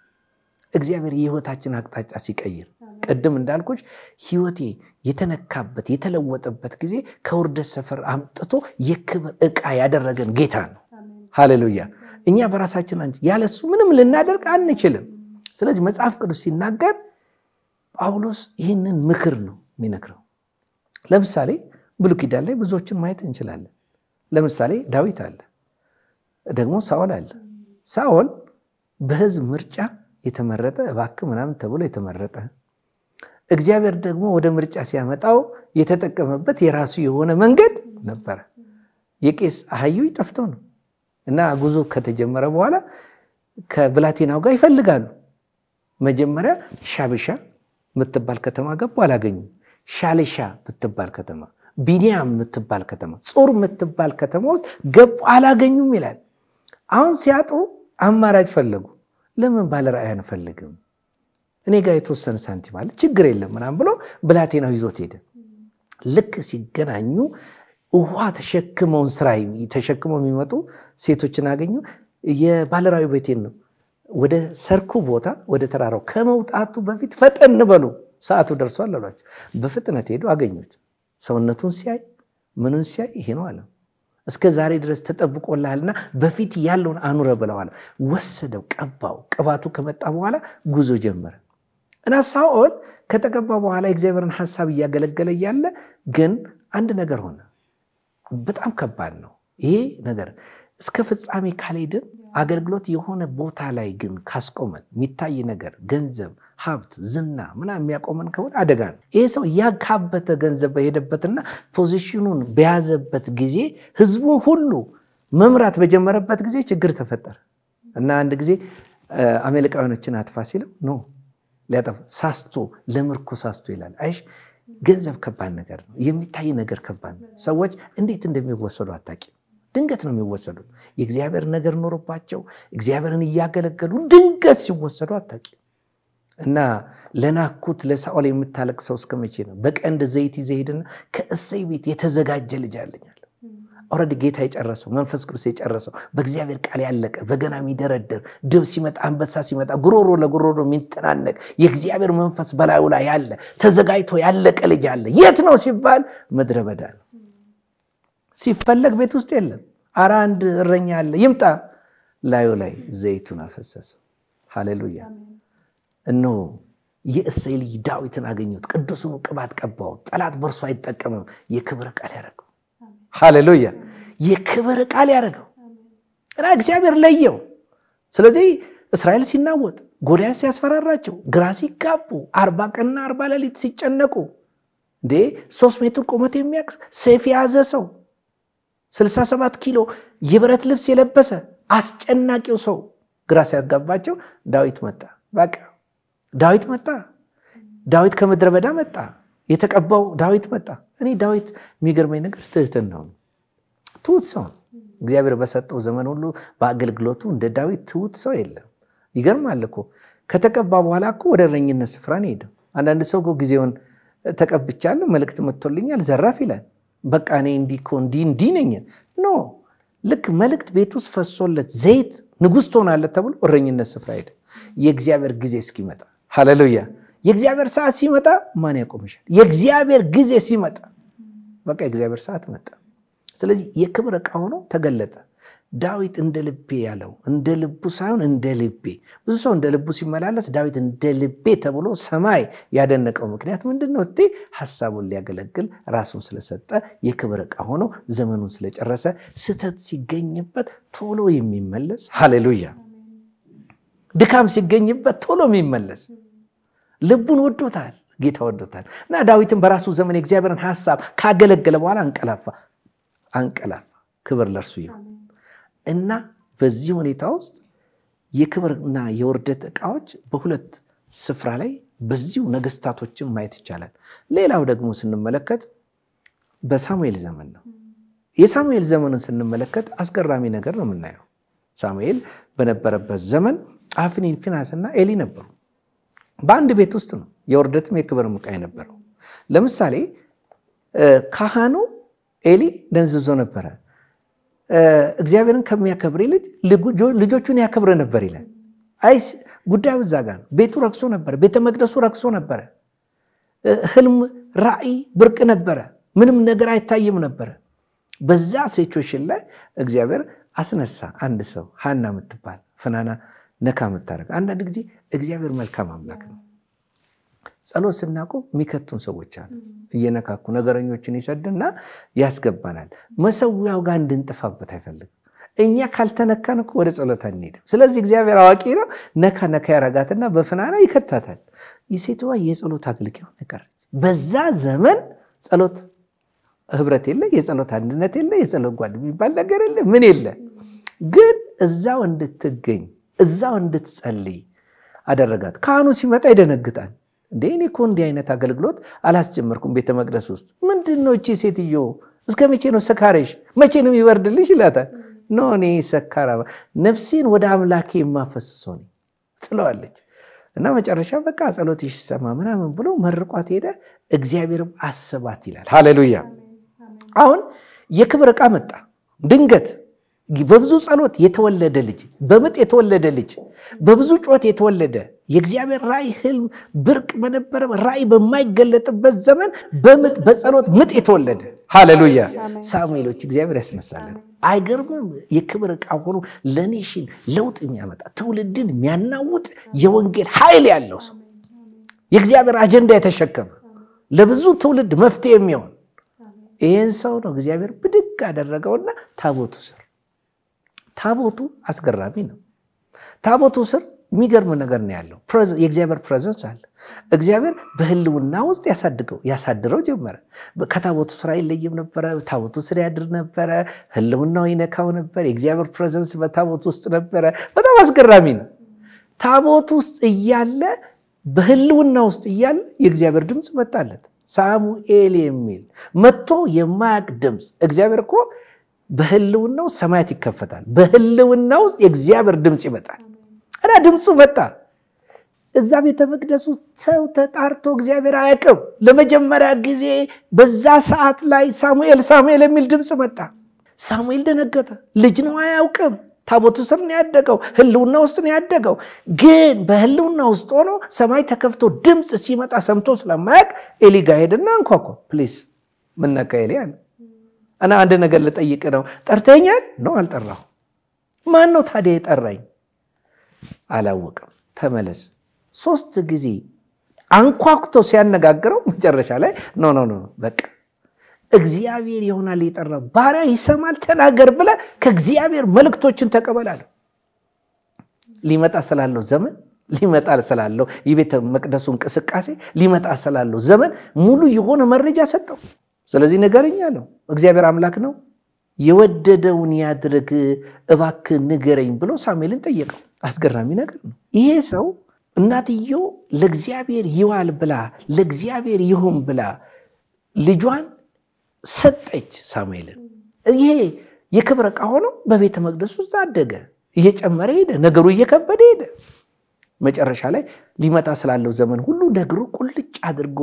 እግዚአብሔር የህይወታችን አቅጣጫ ሲቀይር ቀደም እንዳልኩሽ ህይወቴ የተነካበት የተለወጠበት ጊዜ ከውርደት ሰፈር አምጥቶ የክብር ዕቃ ያደረገን ጌታ ነው። ሃሌሉያ። እኛ በራሳችን ያለሱ ምንም ልናደርግ አንችልም። ስለዚህ መጽሐፍ ቅዱስ ሲናገር ጳውሎስ ይህንን ምክር ነው የሚነግረው። ለምሳሌ ብሉይ ኪዳን ላይ ብዙዎችን ማየት እንችላለን። ለምሳሌ ዳዊት አለ፣ ደግሞ ሳኦል አለ። ሳኦል በህዝብ ምርጫ የተመረጠ እባክህ ምናምን ተብሎ የተመረጠ፣ እግዚአብሔር ደግሞ ወደ ምርጫ ሲያመጣው የተጠቀመበት የራሱ የሆነ መንገድ ነበረ። የቄስ አህዩ ጠፍቶ ነው እና ጉዞ ከተጀመረ በኋላ ከብላቴናው ጋር ይፈልጋሉ። መጀመሪያ ሻብሻ ምትባል ከተማ ገቡ፣ አላገኙም። ሻሌሻ ምትባል ከተማ፣ ቢንያም ምትባል ከተማ፣ ጾር ምትባል ከተማ ውስጥ ገቡ፣ አላገኙም ይላል። አሁን ሲያጡ አማራጭ ፈለጉ። ለምን ባለ ራእይ አንፈልግም? እኔ ጋር የተወሰነ ሳንቲም አለ፣ ችግር የለም ምናምን ብሎ ብላቴናው ይዞት ሄደ። ልክ ሲገናኙ ውሃ ተሸክመውን ስራ ተሸክመው የሚመጡ ሴቶችን አገኙ። የባለ ራእዩ ቤቴን ነው፣ ወደ ሰርኩ ቦታ ወደ ተራራው ከመውጣቱ በፊት ፈጠን በሉ ሰዓቱ ደርሷል አሏቸው። በፍጥነት ሄዱ፣ አገኙት። ሰውነቱን ሲያይ ምኑን ሲያይ ይሄ ነው አለ። እስከ ዛሬ ድረስ ተጠብቆልሃልና በፊት ያለውን አኑረ ብለዋል። ወሰደው፣ ቀባው። ቅባቱ ከመጣ በኋላ ጉዞ ጀመረ እና ሳኦል ከተቀባ በኋላ የእግዚአብሔርን ሐሳብ እያገለገለ ያለ ግን አንድ ነገር ሆነ። በጣም ከባድ ነው ይሄ ነገር። እስከ ፍጻሜ ካልሄድን አገልግሎት የሆነ ቦታ ላይ ግን ካስቆመን የሚታይ ነገር ገንዘብ፣ ሀብት፣ ዝና ምናምን የሚያቆመን ከሆነ አደጋ ነው። ይሄ ሰው ያካበተ ገንዘብ በሄደበትና ፖዚሽኑን በያዘበት ጊዜ ህዝቡ ሁሉ መምራት በጀመረበት ጊዜ ችግር ተፈጠረ እና አንድ ጊዜ አሜሪካኖችን አጥፋ ሲለው ኖ ሊያጠፋ ሳስቶ ለምርኮ ሳስቶ ይላል። አይሽ ገንዘብ ከባድ ነገር ነው። የሚታይ ነገር ከባድ ነው። ሰዎች እንዴት እንደሚወሰዱ አታውቂም። ድንገት ነው የሚወሰዱ። የእግዚአብሔር ነገር ኖርባቸው እግዚአብሔርን እያገለገሉ ድንገት ሲወሰዱ አታውቂም። እና ለናኩት ለሳኦል የምታለቅሰው እስከመቼ ነው? በቀንድ ዘይት ይዘሄድና ከእሴይ ቤት የተዘጋጀ ልጅ አለኛል። ኦልሬዲ ጌታ የጨረሰው መንፈስ ቅዱስ የጨረሰው በእግዚአብሔር ቃል ያለቀ በገና የሚደረደር ድብ ሲመጣ አንበሳ ሲመጣ ጉሮሮ ለጉሮሮ የሚተናነቅ የእግዚአብሔር መንፈስ በላዩ ላይ ያለ ተዘጋጅቶ ያለቀ ልጅ አለ። የት ነው ሲባል ምድረ በዳ ነው። ሲፈለግ ቤት ውስጥ የለም። ኧረ አንድ እረኛ አለ ይምጣ። ላዩ ላይ ዘይቱን አፈሰሰ። ሃሌሉያ። እነሆ የእሴይ ልጅ ዳዊትን አገኘሁት፣ ቅዱሱን ቅባት ቀባሁት፣ ጠላት በእርሱ አይጠቀምም፣ የክብር ቃል ያደረገው። ሃሌሉያ። የክብር ቃል ያደረገው እና እግዚአብሔር ለየው። ስለዚህ እስራኤል ሲናወጥ፣ ጎልያድ ሲያስፈራራቸው፣ ግራ ሲጋቡ፣ 40 ቀንና 40 ሌሊት ሲጨነቁ 3 ሜትር ቁመት የሚያክስ ሰይፍ የያዘ ሰው 67 ኪሎ የብረት ልብስ የለበሰ አስጨናቂው ሰው ግራ ሲያጋባቸው ዳዊት መጣ። በቃ ዳዊት መጣ። ዳዊት ከምድረ በዳ መጣ። የተቀባው ዳዊት መጣ። እኔ ዳዊት የሚገርመኝ ነገር ትህትናው ነው። ትሁት ሰው እግዚአብሔር በሰጠው ዘመን ሁሉ በአገልግሎቱ እንደ ዳዊት ትሁት ሰው የለም። ይገርማል እኮ ከተቀባ በኋላ እኮ ወደ እረኝነት ስፍራ ነው ሄደው። አንዳንድ ሰው እኮ ጊዜውን ተቀብቻለሁ መልእክት መጥቶልኛል ዘራፍ ይላል። በቃ እኔ እንዲህ ነኝ ኖ። ልክ መልእክት ቤት ውስጥ ፈሶለት ዘይት ንጉሥ ትሆናለህ ተብሎ እረኝነት ስፍራ ሄደ። የእግዚአብሔር ጊዜ እስኪመጣ ሃሌሉያ። የእግዚአብሔር ሰዓት ሲመጣ ማን ያቆምሻል? የእግዚአብሔር ጊዜ ሲመጣ በቃ የእግዚአብሔር ሰዓት መጣ። ስለዚህ የክብር ዕቃ ሆኖ ተገለጠ። ዳዊት እንደ ልቤ ያለው እንደ ልቡ ሳይሆን እንደ ልቤ። ብዙ ሰው እንደ ልቡ ሲመላለስ፣ ዳዊት እንደ ልቤ ተብሎ ሰማይ ያደነቀው ምክንያት ምንድነው? ሐሳቡን ሊያገለግል ራሱን ስለሰጠ የክብር ዕቃ ሆኖ ዘመኑን ስለጨረሰ ስህተት ሲገኝበት ቶሎ የሚመለስ ሃሌሉያ። ድካም ሲገኝበት ቶሎ የሚመለስ ልቡን ወዶታል፣ ጌታ ወዶታል። እና ዳዊትን በራሱ ዘመን የእግዚአብሔርን ሐሳብ ካገለገለ በኋላ አንቀላፋ። ክብር ለእርሱ ይሁን። እና በዚህ ሁኔታ ውስጥ የክብርና የውርደት ዕቃዎች በሁለት ስፍራ ላይ በዚሁ ነገስታቶችን ማየት ይቻላል። ሌላው ደግሞ ስንመለከት በሳሙኤል ዘመን ነው። የሳሙኤል ዘመንን ስንመለከት አስገራሚ ነገር ነው የምናየው። ሳሙኤል በነበረበት ዘመን አፍኒ፣ ፊናስና ኤሊ ነበሩ። በአንድ ቤት ውስጥ ነው የውርደትም የክብርም ዕቃ የነበረው። ለምሳሌ ካህኑ ኤሊ ደንዝዞ ነበረ። እግዚአብሔርን ከሚያከብር ልጅ ልጆቹን ያከብረ ነበር ይላል። አይስ ጉዳዩ እዛ ጋር ነው። ቤቱ ረክሶ ነበር፣ ቤተ መቅደሱ ረክሶ ነበር። ህልም ራእይ ብርቅ ነበረ፣ ምንም ነገር አይታይም ነበር። በዛ ሲቹዌሽን ላይ እግዚአብሔር አስነሳ አንድ ሰው ሐና የምትባል ፍናና ነካ የምታደርግ። አንዳንድ ጊዜ እግዚአብሔር መልካም አምላክ ነው። ጸሎት ስናቆም የሚከቱን ሰዎች አሉ። እየነካኩ ነገረኞችን ይሰድና ያስገባናል። መሰዊያው ጋር እንድንጠፋበት አይፈልግም። እኛ ካልተነካን ወደ ጸሎት አንሄድም። ስለዚህ እግዚአብሔር አዋቂ ነው። ነካ ነካ ያረጋትና በፍናና ይከታታል። የሴትዋ የጸሎት አገልጋይ ሆነ። በዛ ዘመን ጸሎት ህብረት የለ፣ የጸሎት አንድነት የለ፣ የጸሎት ጓድ የሚባል ነገር የለ፣ ምን የለ። ግን እዛው እንድትገኝ እዛው እንድትጸልይ አደረጋት። ካህኑ ሲመጣ ይደነግጣል። እንዴ እኔ እኮ እንዲህ አይነት አገልግሎት አላስጀመርኩም ቤተ መቅደስ ውስጥ። ምንድነው እቺ ሴትዮ? እስከ መቼ ነው ሰካሬሽ? መቼ ነው ይወርድልሽ ይላታል። ኖ እኔ ሰካራ ነፍሴን ወደ አምላኬ የማፈስሰው ነኝ ትለዋለች። እና መጨረሻ በቃ ጸሎትሽ ይሰማ ምናምን ብሎ መርቋት ሄደ። እግዚአብሔርም አሰባት ይላል። ሃሌሉያ። አሁን የክብር ዕቃ መጣ ድንገት። በብዙ ጸሎት የተወለደ ልጅ፣ በምጥ የተወለደ ልጅ፣ በብዙ ጩኸት የተወለደ የእግዚአብሔር ራእይ ህልም ብርቅ በነበረ ራእይ በማይገለጥበት ዘመን በምጥ በጸሎት ምጥ የተወለደ ሃሌሉያ። ሳሙኤሎች እግዚአብሔር ያስነሳለን። አይገርምም? የክብር ዕቃ ሆኖ ለኔሽን ለውጥ የሚያመጣ ትውልድን የሚያናውጥ የወንጌል ኃይል ያለው ሰው፣ የእግዚአብሔር አጀንዳ የተሸከመ ለብዙ ትውልድ መፍትሄ የሚሆን ይህን ሰው ነው እግዚአብሔር ብድግ አደረገውና ታቦቱ ስር። ታቦቱ አስገራሚ ነው። ታቦቱ ስር የሚገርም ነገር ነው ያለው። የእግዚአብሔር ፕሬዘንስ አለ። እግዚአብሔር በህልውና ውስጥ ያሳድረው ጀመረ። ከታቦቱ ስራ ይለይም ነበረ። ታቦቱ ስር ያድር ነበረ። ህልውናው ይነካው ነበር። የእግዚአብሔር ፕሬዘንስ በታቦቱ ውስጥ ነበረ። በጣም አስገራሚ ነው። ታቦቱ ውስጥ እያለ በህልውና ውስጥ እያለ የእግዚአብሔር ድምፅ መጣለት። ሳሙኤል የሚል መጥቶ የማያቅ ድምፅ። እግዚአብሔር እኮ በህልውናው ሰማያት ይከፈታል። በህልውና ውስጥ የእግዚአብሔር ድምፅ ይመጣል። እና ድምፁ መጣ። እዛ ቤተ መቅደሱ ሰው ተጣርቶ እግዚአብሔር አያውቅም። ለመጀመሪያ ጊዜ በዛ ሰዓት ላይ ሳሙኤል ሳሙኤል የሚል ድምፅ መጣ። ሳሙኤል ደነገጠ። ልጅ ነው፣ አያውቅም። ታቦቱ ስር ነው ያደገው፣ ህልውና ውስጥ ነው ያደገው። ግን በህልውና ውስጥ ሆኖ ሰማይ ተከፍቶ ድምፅ ሲመጣ ሰምቶ ስለማያውቅ ኤሊ ጋር ሄደና አንኳኳ። ፕሊዝ ምን ነካ ኤሊ አለ። እና አንድ ነገር ልጠይቅ ነው። ጠርተኛል? ነው አልጠራሁ። ማን ነው ታዲያ የጠራኝ? አላወቅም። ተመለስ። 3 ጊዜ አንኳኩቶ ሲያነጋግረው መጨረሻ ላይ ኖ በቃ እግዚአብሔር ይሆናል የጠራው፣ ባሪያ ይሰማል፣ ተናገር ብለ ከእግዚአብሔር መልእክቶችን ተቀበላለ። ሊመጣ ስላለው ዘመን፣ ሊመጣ ስላለው የቤተ መቅደሱ እንቅስቃሴ፣ ሊመጣ ስላለው ዘመን ሙሉ የሆነ መረጃ ሰጠው። ስለዚህ ነገርኛ ነው። እግዚአብሔር አምላክ ነው። የወደደውን ያድርግ፣ እባክህ ንገረኝ ብሎ ሳሙኤልን ጠየቀው። አስገራሚ ነገር ነው። ይሄ ሰው እናትየው ለእግዚአብሔር ይዋል ብላ ለእግዚአብሔር ይሁን ብላ ልጇን ሰጠች ሳሙኤልን። ይሄ የክብር ዕቃ ሆኖ በቤተ መቅደሱ ውስጥ አደገ። እየጨመረ ሄደ፣ ነገሩ እየከበደ ሄደ። መጨረሻ ላይ ሊመጣ ስላለው ዘመን ሁሉ ነገሩ ቁልጭ አድርጎ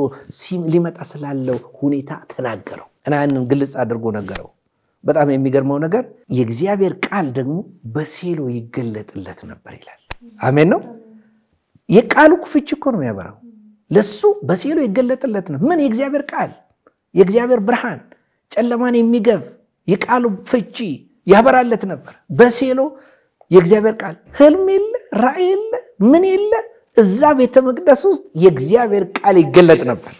ሊመጣ ስላለው ሁኔታ ተናገረው እና ያንን ግልጽ አድርጎ ነገረው። በጣም የሚገርመው ነገር የእግዚአብሔር ቃል ደግሞ በሴሎ ይገለጥለት ነበር ይላል። አሜን ነው። የቃሉ ፍቺ እኮ ነው የሚያበራው። ለሱ በሴሎ ይገለጥለት ነው። ምን? የእግዚአብሔር ቃል፣ የእግዚአብሔር ብርሃን ጨለማን የሚገፍ የቃሉ ፍቺ ያበራለት ነበር። በሴሎ የእግዚአብሔር ቃል ህልም የለ፣ ራእይ የለ፣ ምን የለ። እዛ ቤተ መቅደስ ውስጥ የእግዚአብሔር ቃል ይገለጥ ነበር።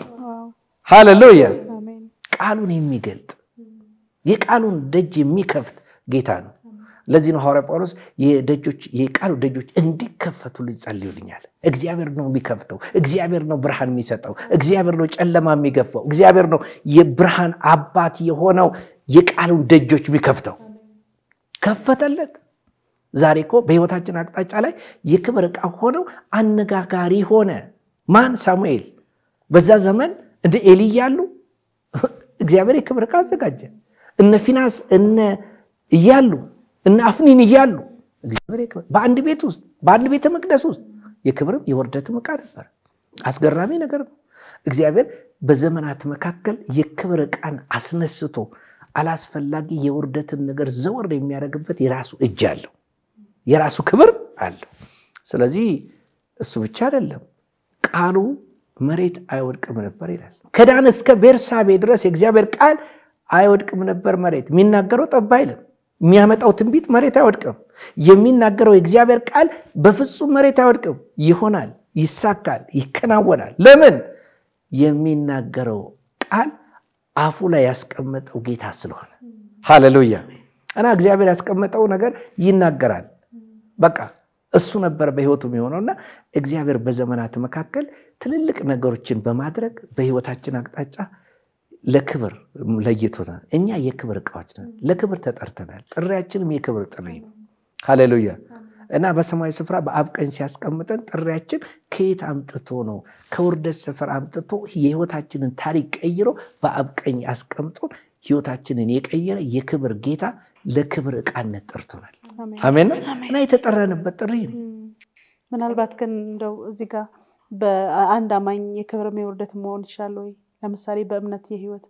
ሃሌሉያ። ቃሉን የሚገልጥ የቃሉን ደጅ የሚከፍት ጌታ ነው። ለዚህ ነው ሐዋርያ ጳውሎስ የቃሉ ደጆች እንዲከፈቱልኝ ጸልዩልኛል። እግዚአብሔር ነው የሚከፍተው። እግዚአብሔር ነው ብርሃን የሚሰጠው። እግዚአብሔር ነው ጨለማ የሚገፋው። እግዚአብሔር ነው የብርሃን አባት የሆነው የቃሉን ደጆች የሚከፍተው። ከፈተለት። ዛሬ እኮ በህይወታችን አቅጣጫ ላይ የክብር ዕቃ ሆነው አነጋጋሪ ሆነ። ማን? ሳሙኤል። በዛ ዘመን እንደ ኤሊ ያሉ እግዚአብሔር የክብር ዕቃ አዘጋጀ። እነ ፊናስ እነ እያሉ እነ አፍኒን እያሉ እግዚአብሔር በአንድ ቤት ውስጥ በአንድ ቤተ መቅደስ ውስጥ የክብርም የወርደትም ዕቃ ነበር። አስገራሚ ነገር ነው። እግዚአብሔር በዘመናት መካከል የክብር ዕቃን አስነስቶ አላስፈላጊ የውርደትን ነገር ዘወር የሚያደርግበት የራሱ እጅ አለው፣ የራሱ ክብር አለው። ስለዚህ እሱ ብቻ አይደለም፣ ቃሉ መሬት አይወድቅም ነበር ይላል። ከዳን እስከ ቤርሳቤ ድረስ የእግዚአብሔር ቃል አይወድቅም ነበር። መሬት የሚናገረው ጠብ አይልም። የሚያመጣው ትንቢት መሬት አይወድቅም። የሚናገረው የእግዚአብሔር ቃል በፍጹም መሬት አይወድቅም። ይሆናል፣ ይሳካል፣ ይከናወናል። ለምን? የሚናገረው ቃል አፉ ላይ ያስቀመጠው ጌታ ስለሆነ። ሃሌሉያ። እና እግዚአብሔር ያስቀመጠው ነገር ይናገራል። በቃ እሱ ነበር በህይወቱ የሚሆነውና እግዚአብሔር በዘመናት መካከል ትልልቅ ነገሮችን በማድረግ በህይወታችን አቅጣጫ ለክብር ለይቶታል። እኛ የክብር ዕቃዎች ነን፣ ለክብር ተጠርተናል። ጥሪያችንም የክብር ጥሪ ነው። ሃሌሉያ። እና በሰማያዊ ስፍራ በአብ ቀኝ ሲያስቀምጠን ጥሪያችን ከየት አምጥቶ ነው? ከውርደት ስፍራ አምጥቶ የህይወታችንን ታሪክ ቀይሮ በአብ ቀኝ አስቀምጦን ህይወታችንን የቀየረ የክብር ጌታ ለክብር ዕቃነት ጠርቶናል። አሜን። እና የተጠራንበት ጥሪ ነው። ምናልባት ግን እንደው እዚህ ጋር በአንድ አማኝ የክብር የውርደት መሆን ይችላል ወይ? ለምሳሌ በእምነት የህይወት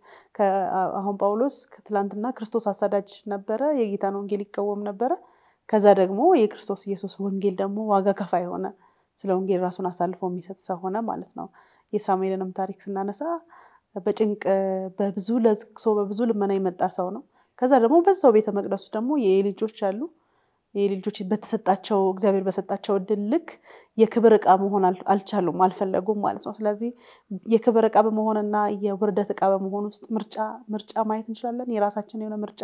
አሁን ጳውሎስ ከትላንትና ክርስቶስ አሳዳጅ ነበረ፣ የጌታን ወንጌል ይቃወም ነበረ። ከዛ ደግሞ የክርስቶስ ኢየሱስ ወንጌል ደግሞ ዋጋ ከፋይ ሆነ፣ ስለ ወንጌል ራሱን አሳልፎ የሚሰጥ ሰው ሆነ ማለት ነው። የሳሙኤልንም ታሪክ ስናነሳ በጭንቅ በብዙ ለቅሶ በብዙ ልመና የመጣ ሰው ነው። ከዛ ደግሞ በዛው ቤተ መቅደሱ ደግሞ የልጆች አሉ። የልጆች በተሰጣቸው እግዚአብሔር በሰጣቸው እድል ልክ የክብር ዕቃ መሆን አልቻሉም፣ አልፈለጉም ማለት ነው። ስለዚህ የክብር ዕቃ በመሆንና የውርደት ዕቃ በመሆን ውስጥ ምርጫ ማየት እንችላለን። የራሳችን የሆነ ምርጫ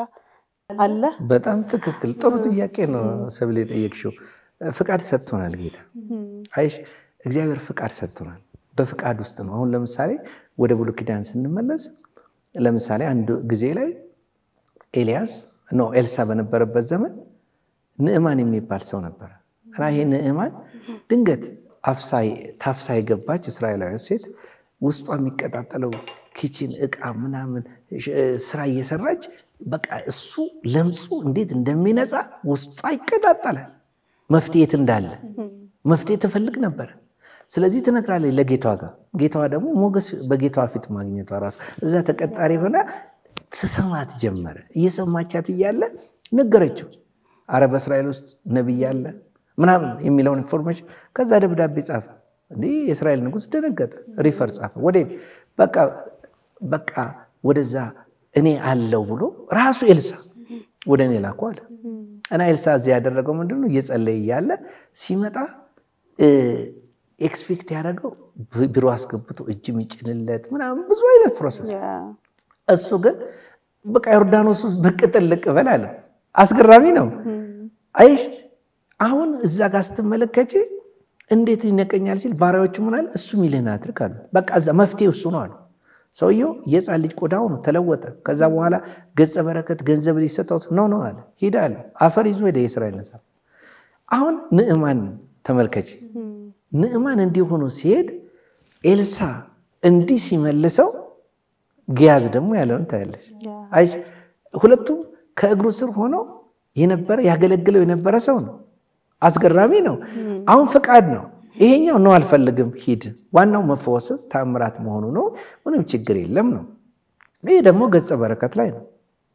አለ። በጣም ትክክል፣ ጥሩ ጥያቄ ነው ሰብለ የጠየቅሽው። ፍቃድ ሰጥቶናል ጌታ። አይሽ እግዚአብሔር ፍቃድ ሰጥቶናል። በፍቃድ ውስጥ ነው። አሁን ለምሳሌ ወደ ብሉይ ኪዳን ስንመለስ ለምሳሌ አንድ ጊዜ ላይ ኤልሳ በነበረበት ዘመን ንዕማን የሚባል ሰው ነበር እና ይሄ ንዕማን ድንገት ታፍሳ የገባች እስራኤላዊ ሴት ውስጧ የሚቀጣጠለው ኪችን ዕቃ ምናምን ስራ እየሰራች በቃ እሱ ለምጹ እንዴት እንደሚነጻ ውስጧ ይቀጣጠላል። መፍትሄ እንዳለ መፍትሄ ትፈልግ ነበር። ስለዚህ ትነግራለች ለጌታዋ ጋር። ጌታዋ ደግሞ ሞገስ በጌታዋ ፊት ማግኘቷ ራሱ እዛ ተቀጣሪ ሆና ትሰማት ጀመረ። እየሰማቻት እያለ ነገረችው። አረ በእስራኤል ውስጥ ነብይ አለ ምናምን የሚለውን ኢንፎርሜሽን ከዛ ደብዳቤ ጻፈ። እንዴ የእስራኤል ንጉስ ደነገጠ። ሪፈር ጻፈ። ወዴት? በቃ ወደዛ እኔ አለው ብሎ ራሱ ኤልሳ ወደ እኔ ላኩ አለ። እና ኤልሳ እዚህ ያደረገው ምንድነው? እየጸለየ ያለ ሲመጣ ኤክስፔክት ያደረገው ቢሮ አስገብቶ እጅ የሚጭንለት ምናምን ብዙ አይነት ፕሮሰስ። እሱ ግን በቃ ዮርዳኖስ ውስጥ ብቅ ጥልቅ በል አለ። አስገራሚ ነው። አይሽ አሁን እዛ ጋር ስትመለከቺ እንዴት ይነቀኛል ሲል ባሪያዎቹ ምን አለ? እሱ ሚልህን አድርግ አሉ። በቃ እዛ መፍትሄው እሱ ነው አሉ። ሰውየው የጻን ልጅ ቆዳው ነው ተለወጠ። ከዛ በኋላ ገጸ በረከት ገንዘብ ሊሰጠው ነው አለ። ሄደ አለ። አፈር ይዞ ሄደ የእስራኤል ነሳ። አሁን ንዕማን ተመልከቺ። ንዕማን እንዲህ ሆኖ ሲሄድ ኤልሳ እንዲህ ሲመልሰው ጊያዝ ደግሞ ያለውን ታያለሽ። አይሽ ሁለቱም ከእግሩ ስር ሆኖ የነበረ ያገለግለው የነበረ ሰው ነው። አስገራሚ ነው። አሁን ፍቃድ ነው። ይሄኛው ነው አልፈልግም ሂድ፣ ዋናው መፈወስ ታምራት መሆኑ ነው፣ ምንም ችግር የለም ነው። ይሄ ደግሞ ገጸ በረከት ላይ ነው።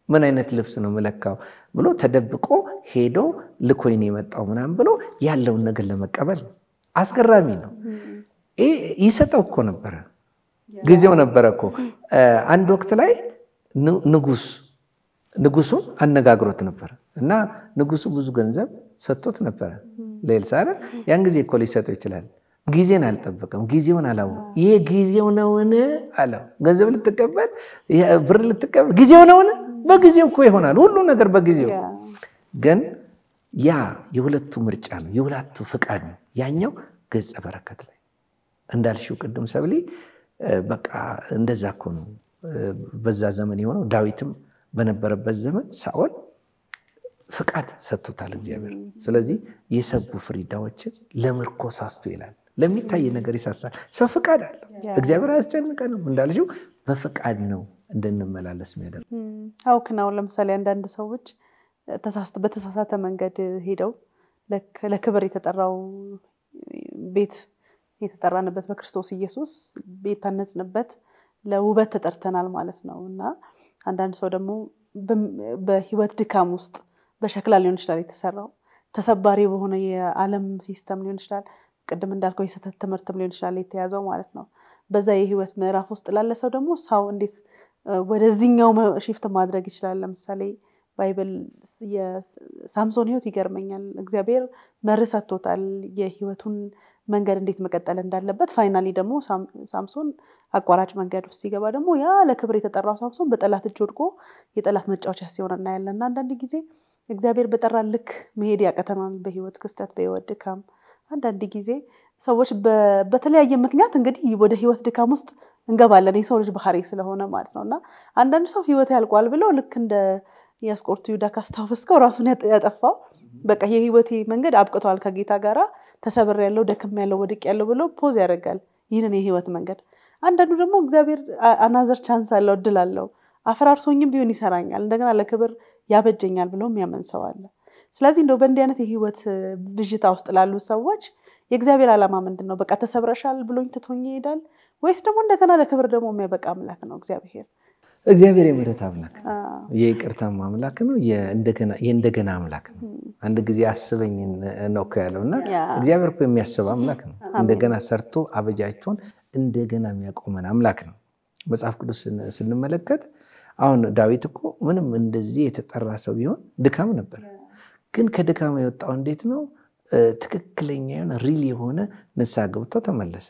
ምን አይነት ልብስ ነው መለካው ብሎ ተደብቆ ሄዶ ልኮይን የመጣው ምናምን ብሎ ያለውን ነገር ለመቀበል ነው። አስገራሚ ነው። ይሰጠው እኮ ነበረ፣ ጊዜው ነበረ እኮ። አንድ ወቅት ላይ ንጉሱን አነጋግሮት ነበር እና ንጉሱ ብዙ ገንዘብ ሰጥቶት ነበር ለኤልሳ። ያን ጊዜ እኮ ሊሰጠው ይችላል። ጊዜን አልጠበቀም፣ ጊዜውን አላወቀም። ይሄ ጊዜው ነውን አለው። ገንዘብ ልትቀበል ብር ልትቀበል ጊዜው ነውን? በጊዜው እኮ ይሆናል ሁሉ ነገር በጊዜው። ግን ያ የሁለቱ ምርጫ ነው፣ የሁለቱ ፍቃድ ነው። ያኛው ገጸ በረከት ላይ እንዳልሽው ቅድም ሰብሊ በቃ እንደዛ እኮ ነው በዛ ዘመን የሆነው። ዳዊትም በነበረበት ዘመን ሳኦል ፍቃድ ሰጥቶታል እግዚአብሔር። ስለዚህ የሰቡ ፍሪዳዎችን ለምርኮ ሳስቶ ይላል። ለሚታይ ነገር ይሳሳል። ሰው ፍቃድ አለ። እግዚአብሔር አያስጨንቀንም። እንዳልሽው በፍቃድ ነው እንድንመላለስ የሚያደርግ። አውክናው ለምሳሌ አንዳንድ ሰዎች በተሳሳተ መንገድ ሄደው ለክብር የተጠራው ቤት የተጠራንበት በክርስቶስ ኢየሱስ ቤት ታነጽንበት ለውበት ተጠርተናል ማለት ነው። እና አንዳንድ ሰው ደግሞ በህይወት ድካም ውስጥ በሸክላ ሊሆን ይችላል የተሰራው ተሰባሪ በሆነ የዓለም ሲስተም ሊሆን ይችላል ቅድም እንዳልከው የሰተት ትምህርትም ሊሆን ይችላል የተያዘው ማለት ነው በዛ የህይወት ምዕራፍ ውስጥ ላለ ሰው ደግሞ ሰው እንዴት ወደዚህኛው ሽፍት ማድረግ ይችላል ለምሳሌ ባይብል የሳምሶን ህይወት ይገርመኛል እግዚአብሔር መርሰቶታል የህይወቱን መንገድ እንዴት መቀጠል እንዳለበት ፋይናሊ ደግሞ ሳምሶን አቋራጭ መንገድ ውስጥ ሲገባ ደግሞ ያ ለክብር የተጠራው ሳምሶን በጠላት እጅ ወድቆ የጠላት መጫወቻ ሲሆን እናያለን አንዳንድ ጊዜ እግዚአብሔር በጠራን ልክ መሄድ ያቀተናል በህይወት ክስተት በህይወት ድካም አንዳንድ ጊዜ ሰዎች በተለያየ ምክንያት እንግዲህ ወደ ህይወት ድካም ውስጥ እንገባለን የሰው ልጅ ባህሪ ስለሆነ ማለት ነውና አንዳንድ ሰው ህይወት ያልቋል ብለው ልክ እንደ ያስቆርቱ ይሁዳ ካስታወስከው ራሱን ያጠፋው በቃ የህይወቴ መንገድ አብቅቷል ከጌታ ጋራ ተሰብር ያለው ደክም ያለው ወድቅ ያለው ብሎ ፖዝ ያደርጋል ይሄንን የህይወት መንገድ አንዳንዱ ደግሞ እግዚአብሔር አናዘር ቻንስ አለው እድል አለው አፈራርሶኝም ቢሆን ይሰራኛል እንደገና ለክብር ያበጀኛል ብሎ የሚያመን ሰው አለ ስለዚህ እንደው በእንዲህ አይነት የህይወት ብዥታ ውስጥ ላሉ ሰዎች የእግዚአብሔር ዓላማ ምንድነው በቃ ተሰብረሻል ብሎኝ ትቶኝ ይሄዳል ወይስ ደግሞ እንደገና ለክብር ደግሞ የሚያበቃ አምላክ ነው እግዚአብሔር የምህረት አምላክ የይቅርታ አምላክ ነው የእንደገና አምላክ ነው አንድ ጊዜ አስበኝ ነው ያለውና እግዚአብሔር እኮ የሚያስብ አምላክ ነው እንደገና ሰርቶ አበጃጅቶን እንደገና የሚያቆመን አምላክ ነው መጽሐፍ ቅዱስ ስንመለከት አሁን ዳዊት እኮ ምንም እንደዚህ የተጠራ ሰው ቢሆን ድካም ነበር ግን ከድካም የወጣው እንዴት ነው ትክክለኛ የሆነ ሪል የሆነ ንስሐ ገብቶ ተመለሰ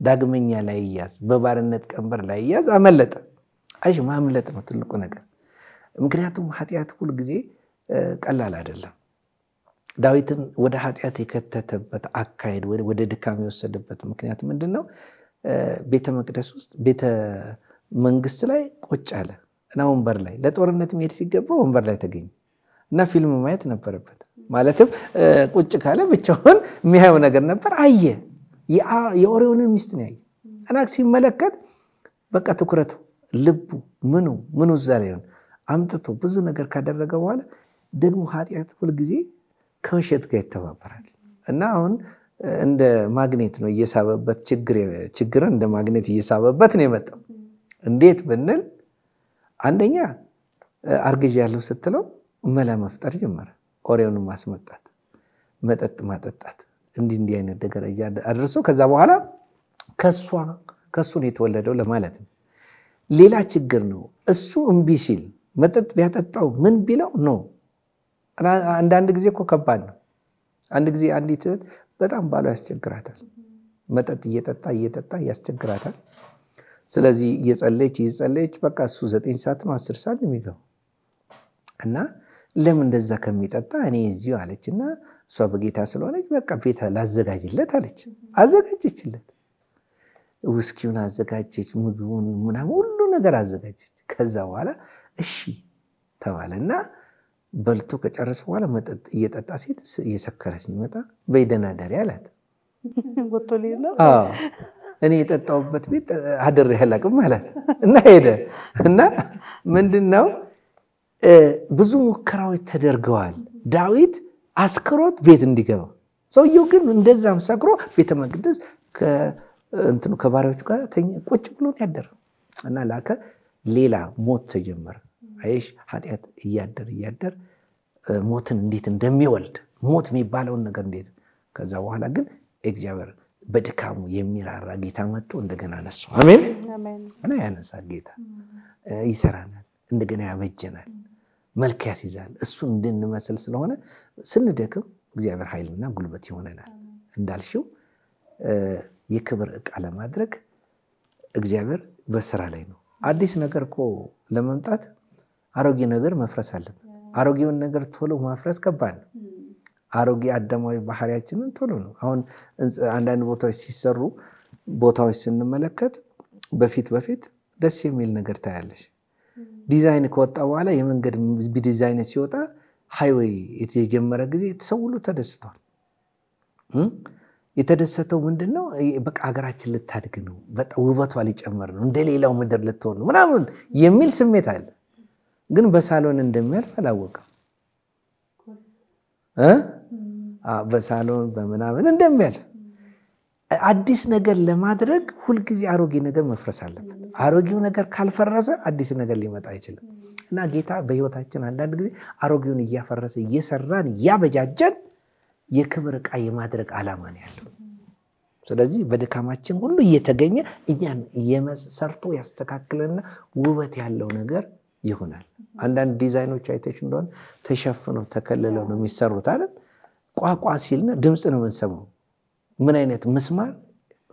ዳግመኛ ላይ ያዝ በባርነት ቀንበር ላይ ያዝ አመለጠ ማምለጥ ነው ትልቁ ነገር ምክንያቱም ኃጢአት ሁሉ ጊዜ ቀላል አይደለም ዳዊትን ወደ ኃጢአት የከተተበት አካሄድ ወደ ድካም የወሰደበት ምክንያት ምንድነው ቤተ መቅደስ ውስጥ ቤተ መንግስት ላይ ቁጭ አለ እና ወንበር ላይ ለጦርነት መሄድ ሲገባው ወንበር ላይ ተገኘ እና ፊልም ማየት ነበረበት ማለትም ቁጭ ካለ ብቻውን የሚያየው ነገር ነበር አየ የኦሪዮንን ሚስት ነው ያየ እና ሲመለከት በቃ ትኩረቱ ልቡ ምኑ ዛሬ ነው አምጥቶ ብዙ ነገር ካደረገ በኋላ ደግሞ ኃጢአት ሁሉ ጊዜ ከውሸት ጋር ይተባበራል እና አሁን እንደ ማግኔት ነው እየሳበበት ችግርን እንደ ማግኔት እየሳበበት ነው የመጣው እንዴት ብንል አንደኛ አርግጅ ያለው ስትለው መላ መፍጠር ጀመረ ኦሪዮንን ማስመጣት መጠጥ ማጠጣት እንዲህ አይነት ደረጃ አድርሶ ከዛ በኋላ ከሱ ነው የተወለደው ለማለት ነው ሌላ ችግር ነው እሱ እምቢ ሲል መጠጥ ቢያጠጣው ምን ቢለው ነው አንዳንድ ጊዜ እኮ ከባድ ነው አንድ ጊዜ አንዲት በጣም ባሏ ያስቸግራታል መጠጥ እየጠጣ ያስቸግራታል ስለዚህ እየጸለየች በቃ እሱ 9 ሰዓት ነው 10 ሰዓት ነው የሚገባው እና ለምን እንደዛ ከሚጠጣ እኔ እዚሁ አለችና እሷ በጌታ ስለሆነች በቃ ቤት ላዘጋጅለት አለች አዘጋጀችለት ውስኪውን አዘጋጀች ምግቡን ምናምን ሁሉ ነገር አዘጋጀች ከዛ በኋላ እሺ ተባለና በልቶ ከጨረሰ በኋላ መጠጥ እየጠጣ ሲል እየሰከረ ሲመጣ በይደናደሪ አላት ወጥቶልኝ ነው እኔ የጠጣውበት ቤት አደረ ያላቅም ማለት እና ሄደ እና ምንድነው ብዙ ሙከራዎች ተደርገዋል ዳዊት አስክሮት ቤት እንዲገባ ሰውየው ግን እንደዛም ሰክሮ ቤተ መቅደስ ከባሪያዎቹ ጋር ቁጭ ብሎ ያደረ እና ላከ ሌላ ሞት ተጀመረ አይሽ ኃጢአት እያደር ሞትን እንዴት እንደሚወልድ ሞት የሚባለው ነገር እንዴት ከዛ በኋላ ግን እግዚአብሔር በድካሙ የሚራራ ጌታ መጥቶ እንደገና አነሳው አሜን እና ያነሳል ጌታ ይሰራናል እንደገና ያበጀናል መልክ ያስይዛል እሱ እንድንመስል ስለሆነ ስንደክም እግዚአብሔር ኃይልና ጉልበት ይሆነናል እንዳልሽው የክብር ዕቃ ለማድረግ እግዚአብሔር በስራ ላይ ነው አዲስ ነገር እኮ ለመምጣት አሮጌ ነገር መፍረስ አለበት አሮጌውን ነገር ቶሎ ማፍረስ ከባድ ነው አሮጌ አዳማዊ ባህሪያችንን ቶሎ ነው አሁን አንዳንድ ቦታዎች ሲሰሩ ቦታዎች ስንመለከት በፊት ደስ የሚል ነገር ታያለሽ ዲዛይን ከወጣ በኋላ የመንገድ ዲዛይን ሲወጣ ሃይዌይ የተጀመረ ጊዜ ተሰውሉ ተደስቷል የተደሰተው ምንድነው በቃ ሀገራችን ልታድግ ነው በጣም ውበቷ ሊጨመር ነው እንደሌላው ምድር ልትሆን ነው ምናምን የሚል ስሜት አለ ግን በሳሎን እንደሚያልፍ አላወቀም በሳሎን በመናምን እንደሚያልፍ አዲስ ነገር ለማድረግ ሁሉ ጊዜ አሮጌ ነገር መፍረስ አለበት አሮጌው ነገር ካልፈረሰ አዲስ ነገር ሊመጣ አይችልም እና ጌታ በህይወታችን አንዳንድ ጊዜ አሮጌውን እያፈረሰ እየሰራን ያበጃጀን የክብር ዕቃ የማድረግ ዓላማ ነው ያለው ስለዚህ በድካማችን ሁሉ እየተገኘ እኛን የመሰርቶ ያስተካክለና ውበት ያለው ነገር ይሆናል አንዳንድ ዲዛይኖች አይተሽ እንደሆነ ተሸፍነው ተከለለው ነው የሚሰሩት አይደል ቋቋ ሲልና ድምጽ ነው የምንሰማው ምን አይነት መስማር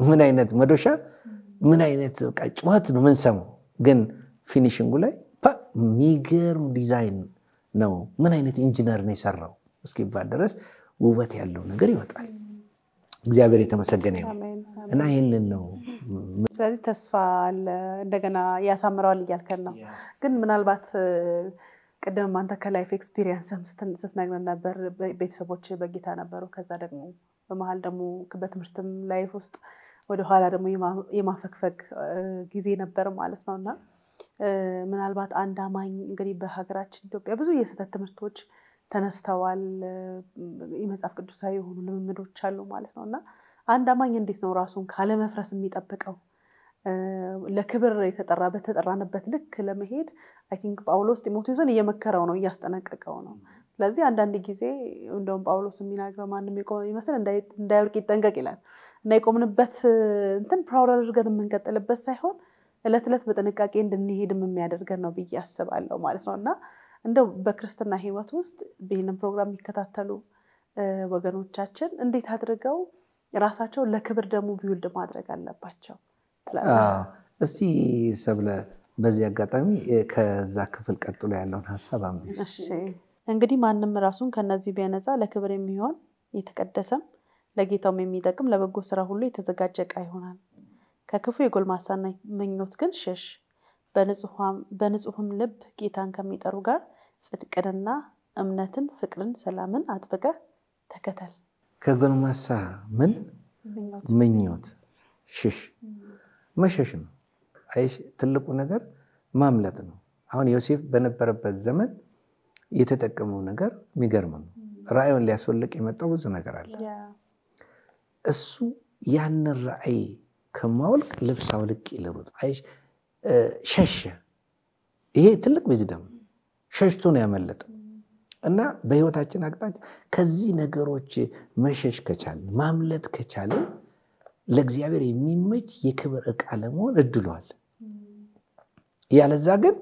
ምን አይነት መዶሻ ምን አይነት ጩኸት ነው የምንሰማው ግን ፊኒሺንጉ ላይ ሚገርም ዲዛይን ነው ምን አይነት ኢንጂነር ነው የሰራው እስኪባል ድረስ ውበት ያለው ነገር ይወጣል እግዚአብሔር የተመሰገነ ይሁን እና ይሄንን ነው ስለዚህ ተስፋ አለ እንደገና ያሳምራል ይያልከን ነው ግን ምናልባት ቀደም አንተ ከላይፍ ኤክስፒሪየንስም ስትነግረን ነበር ቤተሰቦች በጌታ ነበሩ ከዛ ደግሞ በመሃል ደግሞ በትምህርትም ላይፍ ውስጥ ወደ ኋላ ደግሞ የማፈክፈክ ጊዜ ነበር ማለት ነውና ምናልባት አንድ አማኝ እንግዲህ በሀገራችን ኢትዮጵያ ብዙ የስተት ትምህርቶች ተነስተዋል የመጽሐፍ ቅዱሳዊ የሆኑ ልምምዶች አሉ ማለት ነውና አንድ አማኝ እንዴት ነው ራሱን ካለ መፍረስ የሚጠብቀው ለክብር በተጠራነበት ልክ ለመሄድ አይ ቲንክ ጳውሎስ ጢሞቴዎስን እየመከረው ነው እያስጠነቀቀው ነው ስለዚህ አንዳንድ ጊዜ እንደውም ጳውሎስ የሚናገረው ማንንም ይቆም ይመስል እንዳይወርቅ ይጠንቀቅ ይላል እና የቆምንበት እንትን ፕራውድ አድርገን የምንቀጥልበት ሳይሆን እለት እለት በጥንቃቄ እንድንሄድም የሚያደርገን ነው ብዬ አስባለሁ ማለት ነውና እንደው በክርስትና ህይወት ውስጥ በእነም ፕሮግራም የሚከታተሉ ወገኖቻችን እንዴት አድርገው ራሳቸው ለክብር ደግሞ ቢውልድ ማድረግ አለባቸው እስቲ ሰብለ በዚህ አጋጣሚ ከዛ ክፍል ቀጥሎ ያለውን ሐሳብ አምጪ እሺ እንግዲህ ማንንም ራሱን ከነዚህ ቢያነጻ ለክብር የሚሆን የተቀደሰም ለጌታውም የሚጠቅም ለበጎ ስራ ሁሉ የተዘጋጀ ዕቃ ይሆናል ከክፉ የጎልማሳና ምኞት ግን ሸሽ በንጹህም ልብ ጌታን ከሚጠሩ ጋር ጽድቅንና እምነትን ፍቅርን ሰላምን አጥብቀ ተከተል ከጎልማሳ ምን ምኞት ሽሽ መሸሽ ነው አይሽ ትልቁ ነገር ማምለጥ ነው አሁን ዮሴፍ በነበረበት ዘመን የተጠቀመው ነገር የሚገርም ነው ራእዩን ሊያስወልቅ የመጣው ብዙ ነገር አለ እሱ ያን ራእይ ከማውልቅ ልብስ አውልቅ ይለሩት አይሽ ሸሽ ይሄ ትልቅ ዊዝደም ሸሽቶ ነው ያመለጠው እና በህይወታችን አቅጣጫ ከዚህ ነገሮች መሸሽ ከቻለ ማምለጥ ከቻለ ለእግዚአብሔር የሚመች የክብር ዕቃ ለመሆን እድሏል ያለዛ ግን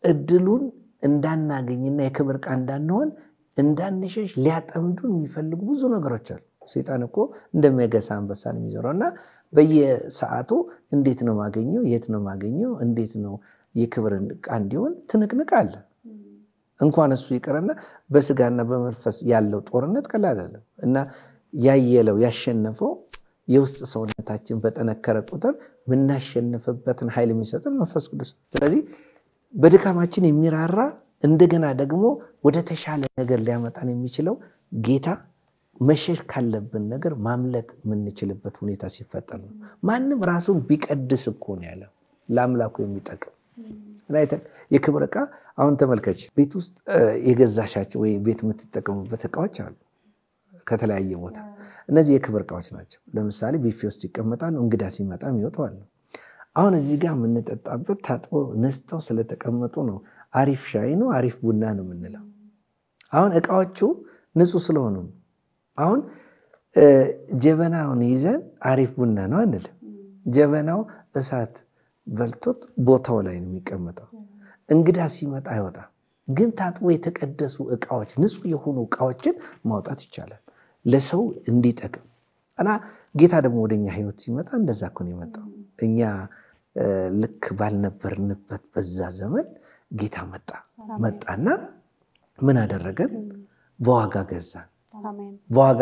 እድሉን እንዳናገኝና የክብር ዕቃ እንዳንሆን እንዳንሸሽ ሊያጠምዱን የሚፈልጉ ብዙ ነገሮች አሉ ሰይጣን እኮ እንደሚያገሳ አንበሳን የሚዞረውና በየሰዓቱ እንዴት ነው ማገኘው የት ነው ማገኘው እንዴት ነው የክብር ዕቃ እንዲሆን ትንቅንቅ አለ እንኳን እሱ ይቀርና በስጋና በመንፈስ ያለው ጦርነት ቀላል አይደለም እና ያየለው ያሸነፈው የውስጥ ሰውነታችን በተነከረ ቁጥር ምናሸነፈበትን ኃይል የሚሰጠን መንፈስ ቅዱስ ስለዚህ በድካማችን የሚራራ እንደገና ደግሞ ወደ ተሻለ ነገር ሊያመጣን የሚችለው ጌታ መሸሽ ካለብን ነገር ማምለጥ ምንችልበት ሁኔታ ሲፈጠር ነው ማንንም ራሱን ቢቀድስ እኮ ነው ያለው ለአምላኩ የሚጠቅም ራይት የክብር ዕቃ አሁን ተመልከች ቤት ውስጥ የገዛሻቸው ወይ ቤት የምትጠቀሙበት ዕቃዎች አሉ ከተለያየ ቦታ እነዚህ የክብር ዕቃዎች ናቸው ለምሳሌ ቢፌ ውስጥ ይቀመጣሉ እንግዳ ሲመጣም ይወጣሉ አሁን እዚህ ጋር የምንጠጣበት ታጥቦ ነስተው ስለተቀመጡ ነው አሪፍ ሻይ ነው አሪፍ ቡና ነው የምንለው አሁን ዕቃዎቹ ንጹህ ስለሆኑ አሁን ጀበናውን ይዘን አሪፍ ቡና ነው አንል ጀበናው እሳት በልቶት ቦታው ላይ ነው የሚቀመጠው እንግዳ ሲመጣ አይወጣ ግን ታጥቦ የተቀደሱ ዕቃዎች ንጹህ የሆኑ ዕቃዎችን ማውጣት ይቻላል ለሰው እንዲጠቅም እና ጌታ ደግሞ ወደኛ ህይወት ሲመጣ እንደዛ እኮ ነው የመጣው እኛ ልክ ባልነበርንበት በዛ ዘመን ጌታ መጣና ምን አደረገን በዋጋ ገዛን በዋጋ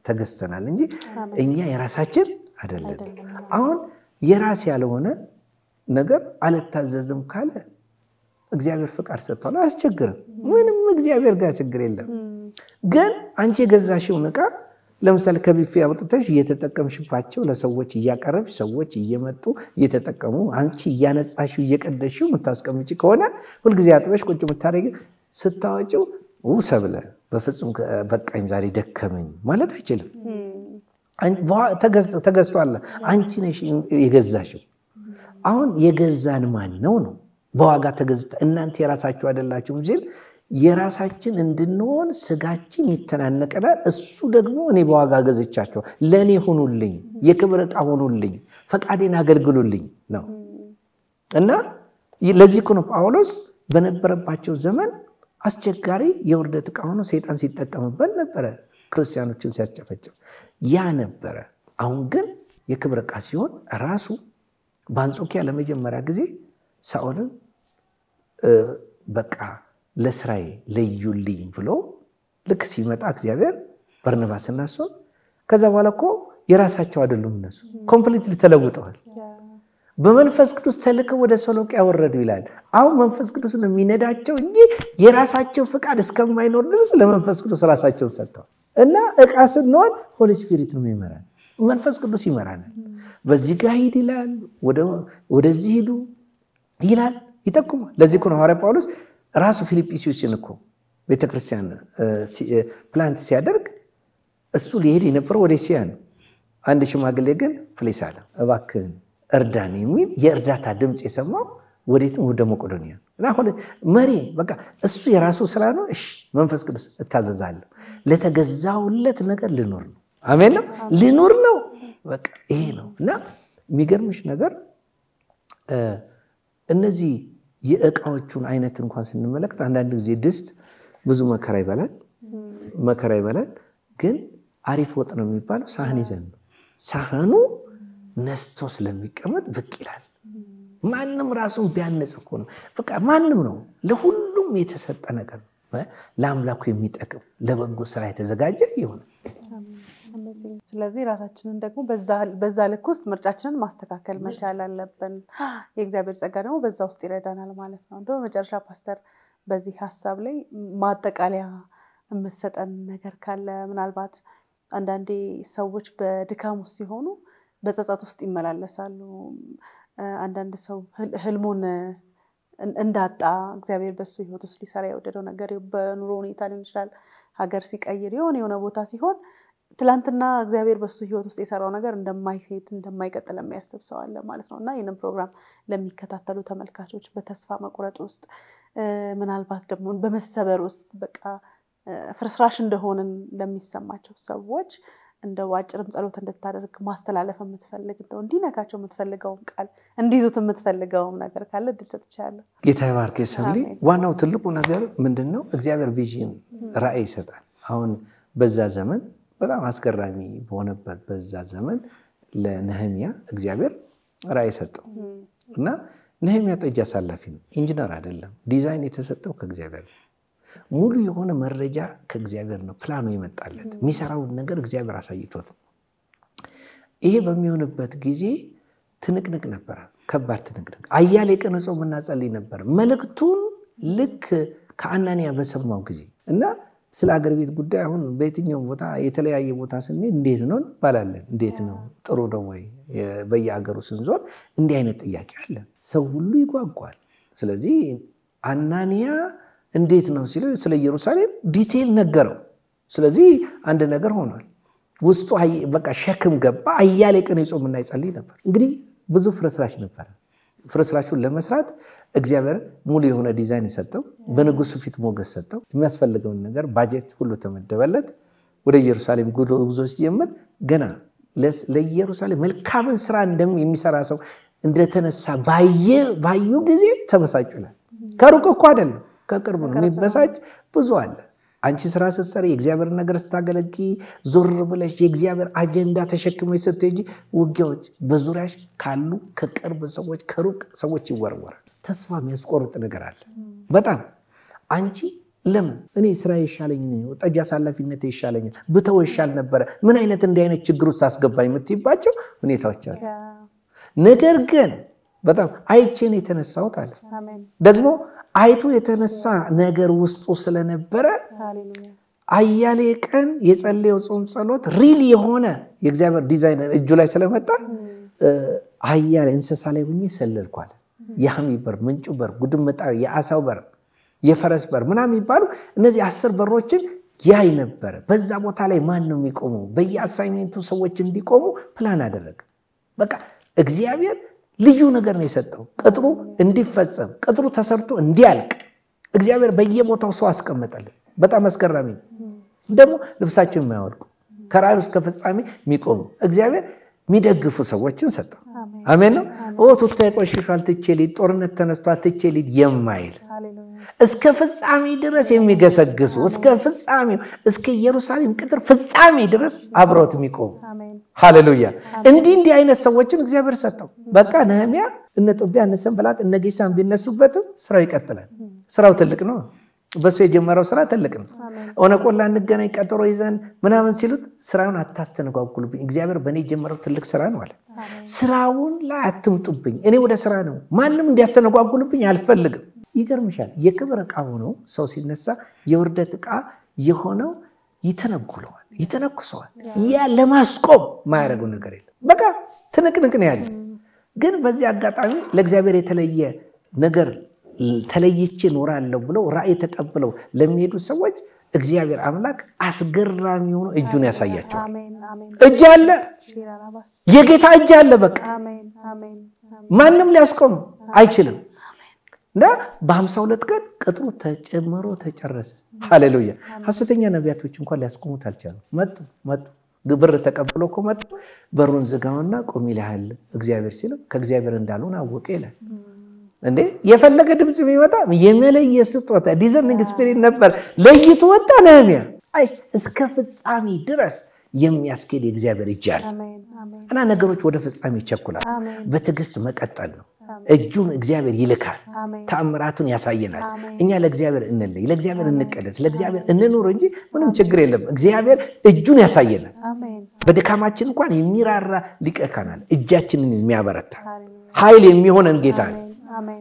ተገዝተናል እንጂ እኛ የራሳችን አይደለም አሁን የራስ ያልሆነ ነገር አልታዘዝም ካለ እግዚአብሔር ፍቃድ ሰጥቷል አያስቸግርም ምንም እግዚአብሔር ጋር ችግር የለም ግን አንቺ የገዛሽው ዕቃ ለምሳሌ ከቢፌ አውጥተሽ እየተጠቀምሽባቸው ለሰዎች እያቀረብሽ ሰዎች እየመጡ እየተጠቀሙ አንቺ እያነጻሽው እየቀደሽው ምታስቀምጪ ከሆነ ሁሉ ጊዜ አጥበሽ ቁጭ ምታረጊ ስታወጪው ሰብለ በፍጹም በቃኝ ዛሬ ደከመኝ ማለት አይችልም ተገዝቷል አንቺ ነሽ የገዛሽው አሁን የገዛን ማን ነው? በዋጋ ተገዝተ እናንተ የራሳችሁ አይደላችሁም ሲል የራሳችን እንድንሆን ስጋችን ይተናነቀናል። እሱ ደግሞ እኔ በዋጋ ገዝቻቸው ለኔ ሆኑልኝ፣ የክብር ዕቃ ሆኑልኝ፣ ፈቃዴን አገልግሉልኝ ነው። እና ለዚህ ነው ጳውሎስ በነበረባቸው ዘመን አስቸጋሪ የውርደት ዕቃ ሆኖ ሰይጣን ሲጠቀምበት ነበረ፣ ክርስቲያኖችን ሲያስጨፈጭፍ ያ ነበረ። አሁን ግን የክብር ዕቃ ሲሆን ራሱ በአንጾኪያ ለመጀመሪያ ጊዜ ሳኦልን በቃ ለስራዬ ለዩልኝ ብሎ ልክ ሲመጣ እግዚአብሔር በርናባስና እሱን ከዛ በኋላ እኮ የራሳቸው አይደሉም፣ እነሱ ኮምፕሊትሊ ተለውጠዋል። በመንፈስ ቅዱስ ተልከው ወደ ተሰሎንቄ ያወረዱ ይላል። አሁን መንፈስ ቅዱስ ነው የሚነዳቸው እንጂ የራሳቸው ፍቃድ እስከማይኖር ድረስ ለመንፈስ ቅዱስ ራሳቸውን ሰጥተዋል። እና ዕቃ ስንሆን ሆሊ ስፒሪት ነው የሚመራን፣ መንፈስ ቅዱስ ይመራናል። በዚህ ጋር ሂድ ይላል፣ ወደዚህ ሂዱ ይላል፣ ይጠቁማል። ለዚህ ነው ሐዋርያ ጳውሎስ ራሱ ፊልጵስዩስን እኮ ቤተክርስቲያን ፕላንት ሲያደርግ እሱ ሊሄድ የነበረው ወደ እስያ ነው። አንድ ሽማግሌ ግን ፕሊስ አለ፣ እባክህን እርዳን የሚል የእርዳታ ድምፅ የሰማው ወዴት ነው? ወደ መቄዶንያ። እና አሁን መሪ በቃ እሱ የራሱ ስራ ነው። እሺ መንፈስ ቅዱስ እታዘዛለሁ፣ ለተገዛውለት ነገር ልኖር ነው። አሜን ነው፣ ልኖር ነው። በቃ ይሄ ነው። እና የሚገርምሽ ነገር እነዚህ የእቃዎቹን አይነት እንኳን ስንመለከት አንዳንድ ጊዜ ድስት ብዙ መከራ ይበላል፣ ግን አሪፍ ወጥ ነው የሚባለው ሳህን ይዘን ነው። ሳህኑ ነስቶ ስለሚቀመጥ ብቅ ይላል። ማንም ራሱን ቢያነጽ እኮ ነው። በቃ ማንም ነው፣ ለሁሉም የተሰጠ ነገር ነው። ለአምላኩ የሚጠቅም ለበጎ ስራ የተዘጋጀ ይሆናል። ስለዚህ ራሳችንን ደግሞ በዛ ልክ ውስጥ ምርጫችንን ማስተካከል መቻል አለብን። የእግዚአብሔር ጸጋ ደግሞ በዛ ውስጥ ይረዳናል ማለት ነው። እንደው መጨረሻ ፓስተር በዚህ ሐሳብ ላይ ማጠቃለያ የምትሰጠን ነገር ካለ? ምናልባት አንዳንዴ ሰዎች በድካም ውስጥ ሲሆኑ በጸጸት ውስጥ ይመላለሳሉ። አንዳንድ ሰው ህልሙን እንዳጣ እግዚአብሔር በሱ ህይወት ውስጥ ሊሰራ የወደደው ነገር በኑሮ ሁኔታ ሊሆን ይችላል፣ ሀገር ሲቀይር የሆነ ቦታ ሲሆን ትላንትና እግዚአብሔር በሱ ህይወት ውስጥ የሰራው ነገር እንደማይቀጥል የሚያስብ ሰው አለ ማለት ነው። እና ይህንን ፕሮግራም ለሚከታተሉ ተመልካቾች በተስፋ መቁረጥ ውስጥ ምናልባት ደግሞ በመሰበር ውስጥ በቃ ፍርስራሽ እንደሆንን ለሚሰማቸው ሰዎች እንደው አጭርም ጸሎት እንድታደርግ ማስተላለፍ የምትፈልግ እንደው እንዲነካቸው የምትፈልገው ቃል እንዲይዙት የምትፈልገው ነገር ካለ ድርሰት ይችላል። ጌታ ይባርክ ይሰልይ። ዋናው ትልቁ ነገር ምንድነው? እግዚአብሔር ቪዥን ራእይ ይሰጣል። አሁን በዛ ዘመን በጣም አስገራሚ በሆነበት በዛ ዘመን ለነህምያ እግዚአብሔር ራእይ ሰጠው እና ነህምያ ጠጅ አሳላፊ ነው፣ ኢንጂነር አይደለም። ዲዛይን የተሰጠው ከእግዚአብሔር ነው። ሙሉ የሆነ መረጃ ከእግዚአብሔር ነው ፕላኑ የመጣለት። የሚሰራው ነገር እግዚአብሔር አሳይቶት። ይሄ በሚሆንበት ጊዜ ትንቅንቅ ነበር፣ ከባድ ትንቅንቅ። አያሌ ቀን ጾምና ጸልይ ነበር መልእክቱን ልክ ከአናንያ በሰማው ጊዜ እና ስለ ሀገር ቤት ጉዳይ አሁን በየትኛው ቦታ የተለያየ ቦታ ስንሄድ እንዴት ነው እንባላለን። እንዴት ነው ጥሩ ነው ወይ? በየሀገሩ ስንዞር እንዲህ አይነት ጥያቄ አለ፣ ሰው ሁሉ ይጓጓል። ስለዚህ አናንያ እንዴት ነው ሲለው ስለ ኢየሩሳሌም ዲቴል ነገረው። ስለዚህ አንድ ነገር ሆኗል። ውስጡ በቃ ሸክም ገባ። አያሌ ቀን ይጾምና ይጸልይ ነበር። እንግዲህ ብዙ ፍርስራሽ ነበር። ፍርስራሹን ለመስራት እግዚአብሔር ሙሉ የሆነ ዲዛይን ሰጠው። በንጉሱ ፊት ሞገስ ሰጠው። የሚያስፈልገውን ነገር ባጀት ሁሉ ተመደበለት። ወደ ኢየሩሳሌም ጉዞ ሲጀምር ገና ለኢየሩሳሌም መልካምን ስራ የሚሰራ ሰው እንደተነሳ ባዩ ጊዜ ተበሳጩላል። ከሩቅ እኮ አይደለም ከቅርብ ነው የሚበሳጭ ብዙ አለ። አንቺ ስራ ስትሰሪ የእግዚአብሔር ነገር ስታገለጊ ዞር ብለሽ የእግዚአብሔር አጀንዳ ተሸክመሽ ስትሄጂ ውጊያዎች በዙሪያሽ ካሉ ከቅርብ ሰዎች ከሩቅ ሰዎች ይወረወራል። ተስፋ የሚያስቆርጥ ነገር አለ በጣም። አንቺ ለምን እኔ ስራ ይሻለኝ ነው ጠጅ አሳላፊነት ይሻለኛል ብተው ይሻል ነበር ምን አይነት እንዲህ አይነት ችግር ውስጥ አስገባኝ የምትይባቸው ሁኔታዎች አሉ። ነገር ግን በጣም አይቼን የተነሳሁት አለ ደግሞ አይቱ የተነሳ ነገር ውስጡ ስለነበረ አያሌ ቀን የጸለየው ጾም ጸሎት ሪል የሆነ የእግዚአብሔር ዲዛይን እጁ ላይ ስለመጣ አያሌ እንስሳ ላይ ሆኜ ሰለልኳል። የሐሚ በር፣ ምንጩ በር፣ ጉድምጣው፣ የአሳው በር፣ የፈረስ በር ምናምን ይባሉ እነዚህ 10 በሮችን ያይ ነበር። በዛ ቦታ ላይ ማን ነው የሚቆመው? በየአሳይመንቱ ሰዎች እንዲቆሙ ፕላን አደረገ። በቃ እግዚአብሔር ልዩ ነገር ነው የሰጠው ቅጥሩ እንዲፈጸም ቅጥሩ ተሰርቶ እንዲያልቅ እግዚአብሔር በየቦታው ሰው አስቀመጠልን በጣም አስገራሚ ደግሞ ልብሳቸውን የማያወልቁ ከራእዩ እስከ ፍጻሜ የሚቆሙ እግዚአብሔር የሚደግፉ ሰዎችን ሰጠው አሜን ነው ኦቱታ ይቆሽሻል ትቼሊድ ጦርነት ተነስቷል ትቼሊድ የማይል እስከ ፍጻሜ ድረስ የሚገሰግሱ እስከ ፍጻሜው እስከ ኢየሩሳሌም ቅጥር ፍጻሜ ድረስ አብረውት የሚቆሙ ሃሌሉያ እንዲህ አይነት ሰዎችን እግዚአብሔር ሰጠው በቃ ነህምያ እነ ጦቢያ እነ ሰንበላጥ እነ ጌሳም ቢነሱበትም ስራው ይቀጥላል ስራው ትልቅ ነው በሱ የጀመረው ስራ ትልቅ ነው ኦነቆላ እንገናኝ ቀጠሮ ይዘን ምናምን ሲሉት ስራውን አታስተነጓጉሉብኝ እግዚአብሔር በኔ የጀመረው ትልቅ ስራ ነው አለ ስራውን ላይ አትምጡብኝ እኔ ወደ ስራ ነው ማንንም እንዲያስተነጓጉሉብኝ አልፈልግም ይገርምሻል የክብር ዕቃ ሆኖ ሰው ሲነሳ የውርደት ዕቃ የሆነው ይተነጉለዋል ይተነኩሰዋል ያ ለማስቆም ማያረገው ነገር የለም በቃ ትንቅንቅ ነው ያለው ግን በዚህ አጋጣሚ ለእግዚአብሔር የተለየ ነገር ተለይቼ ኖራለሁ ብለው ራእይ ተቀበለው ለሚሄዱ ሰዎች እግዚአብሔር አምላክ አስገራሚ ሆኖ እጁን ያሳያቸው እጅ አለ የጌታ እጅ አለ በቃ ማንንም ሊያስቆም አይችልም እና በ52 ቀን ቅጥሩ ተጨምሮ ተጨረሰ ሃሌሉያ ሐሰተኛ ነቢያቶች እንኳን ሊያስቆሙት አልቻሉም መጡ ግብር ተቀበለው መጡ በሩን ዝጋውና ቆም ይላል እግዚአብሔር ሲለው ከእግዚአብሔር እንዳልሆነ አወቀ ይላል እንዴ የፈለገ ድምጽ ቢመጣ የመለየ ስጦታ ዲዘርኒንግ ስፒሪት ነበር ለይቶ ወጣ ነህምያ አይ እስከ ፍጻሜ ድረስ የሚያስኬድ የእግዚአብሔር እጅ አለ እና ነገሮች ወደ ፍጻሜ ይቸኩላል በትዕግስት መቀጠል ነው እጁን እግዚአብሔር ይልካል ተአምራቱን ያሳየናል እኛ ለእግዚአብሔር እንለይ ለእግዚአብሔር እንቀደስ ለእግዚአብሔር እንኑር እንጂ ምንም ችግር የለም እግዚአብሔር እጁን ያሳየናል በድካማችን እንኳን የሚራራ ሊቀ ካህናት እጃችንን የሚያበረታ ኃይል የሚሆነን ጌታ ነው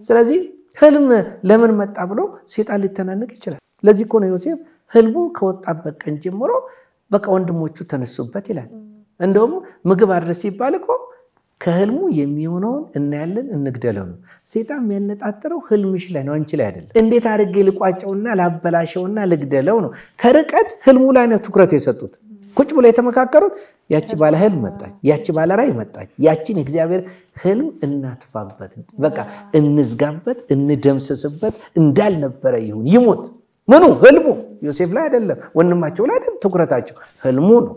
ስለዚህ ህልም ለምን መጣ ብሎ ሰይጣን ሊተናነቅ ይችላል ለዚህ እኮ ነው ዮሴፍ ህልሙ ከወጣበት ቀን ጀምሮ በቃ ወንድሞቹ ተነሱበት ይላል እንደውም ምግብ አድርስ ይባል እኮ ከህልሙ የሚሆነውን እናያለን እንግደለው ነው ሰይጣን የሚያነጣጥረው ህልምሽ ላይ ነው አንቺ ላይ አይደለም እንዴት አድርጌ ልቋጨውና ላበላሸውና ልግደለው ነው ከርቀት ህልሙ ላይ ነው ትኩረት የሰጡት ቁጭ ብለው የተመካከሩት ያቺ ባለ ህልም መጣች ያቺ ባለ ራእይ መጣች ያቺን እግዚአብሔር ህልም እናጥፋበት በቃ እንዝጋበት እንደምሰስበት እንዳልነበረ ይሁን ይሞት ምኑ ህልሙ ዮሴፍ ላይ አይደለም ወንድማቸው ላይ አይደለም ትኩረታቸው ህልሙ ነው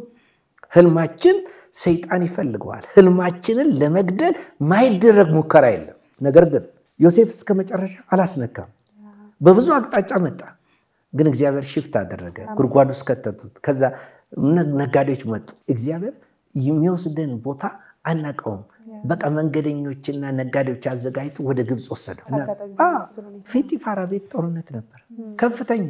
ህልማችን ሰይጣን ይፈልገዋል ህልማችንን ለመግደል ማይደረግ ሙከራ የለም ነገር ግን ዮሴፍ እስከ መጨረሻ አላስነካም በብዙ አቅጣጫ መጣ ግን እግዚአብሔር ሽፍት አደረገ ጉርጓዱ ውስጥ ከተቱት ከዛ ነጋዴዎች መጡ እግዚአብሔር የሚወስደን ቦታ አናቀውም በቃ መንገደኞችና ነጋዴዎች አዘጋጅቶ ወደ ግብጽ ወሰደና ፊቲፋራ ቤት ጦርነት ነበር ከፍተኛ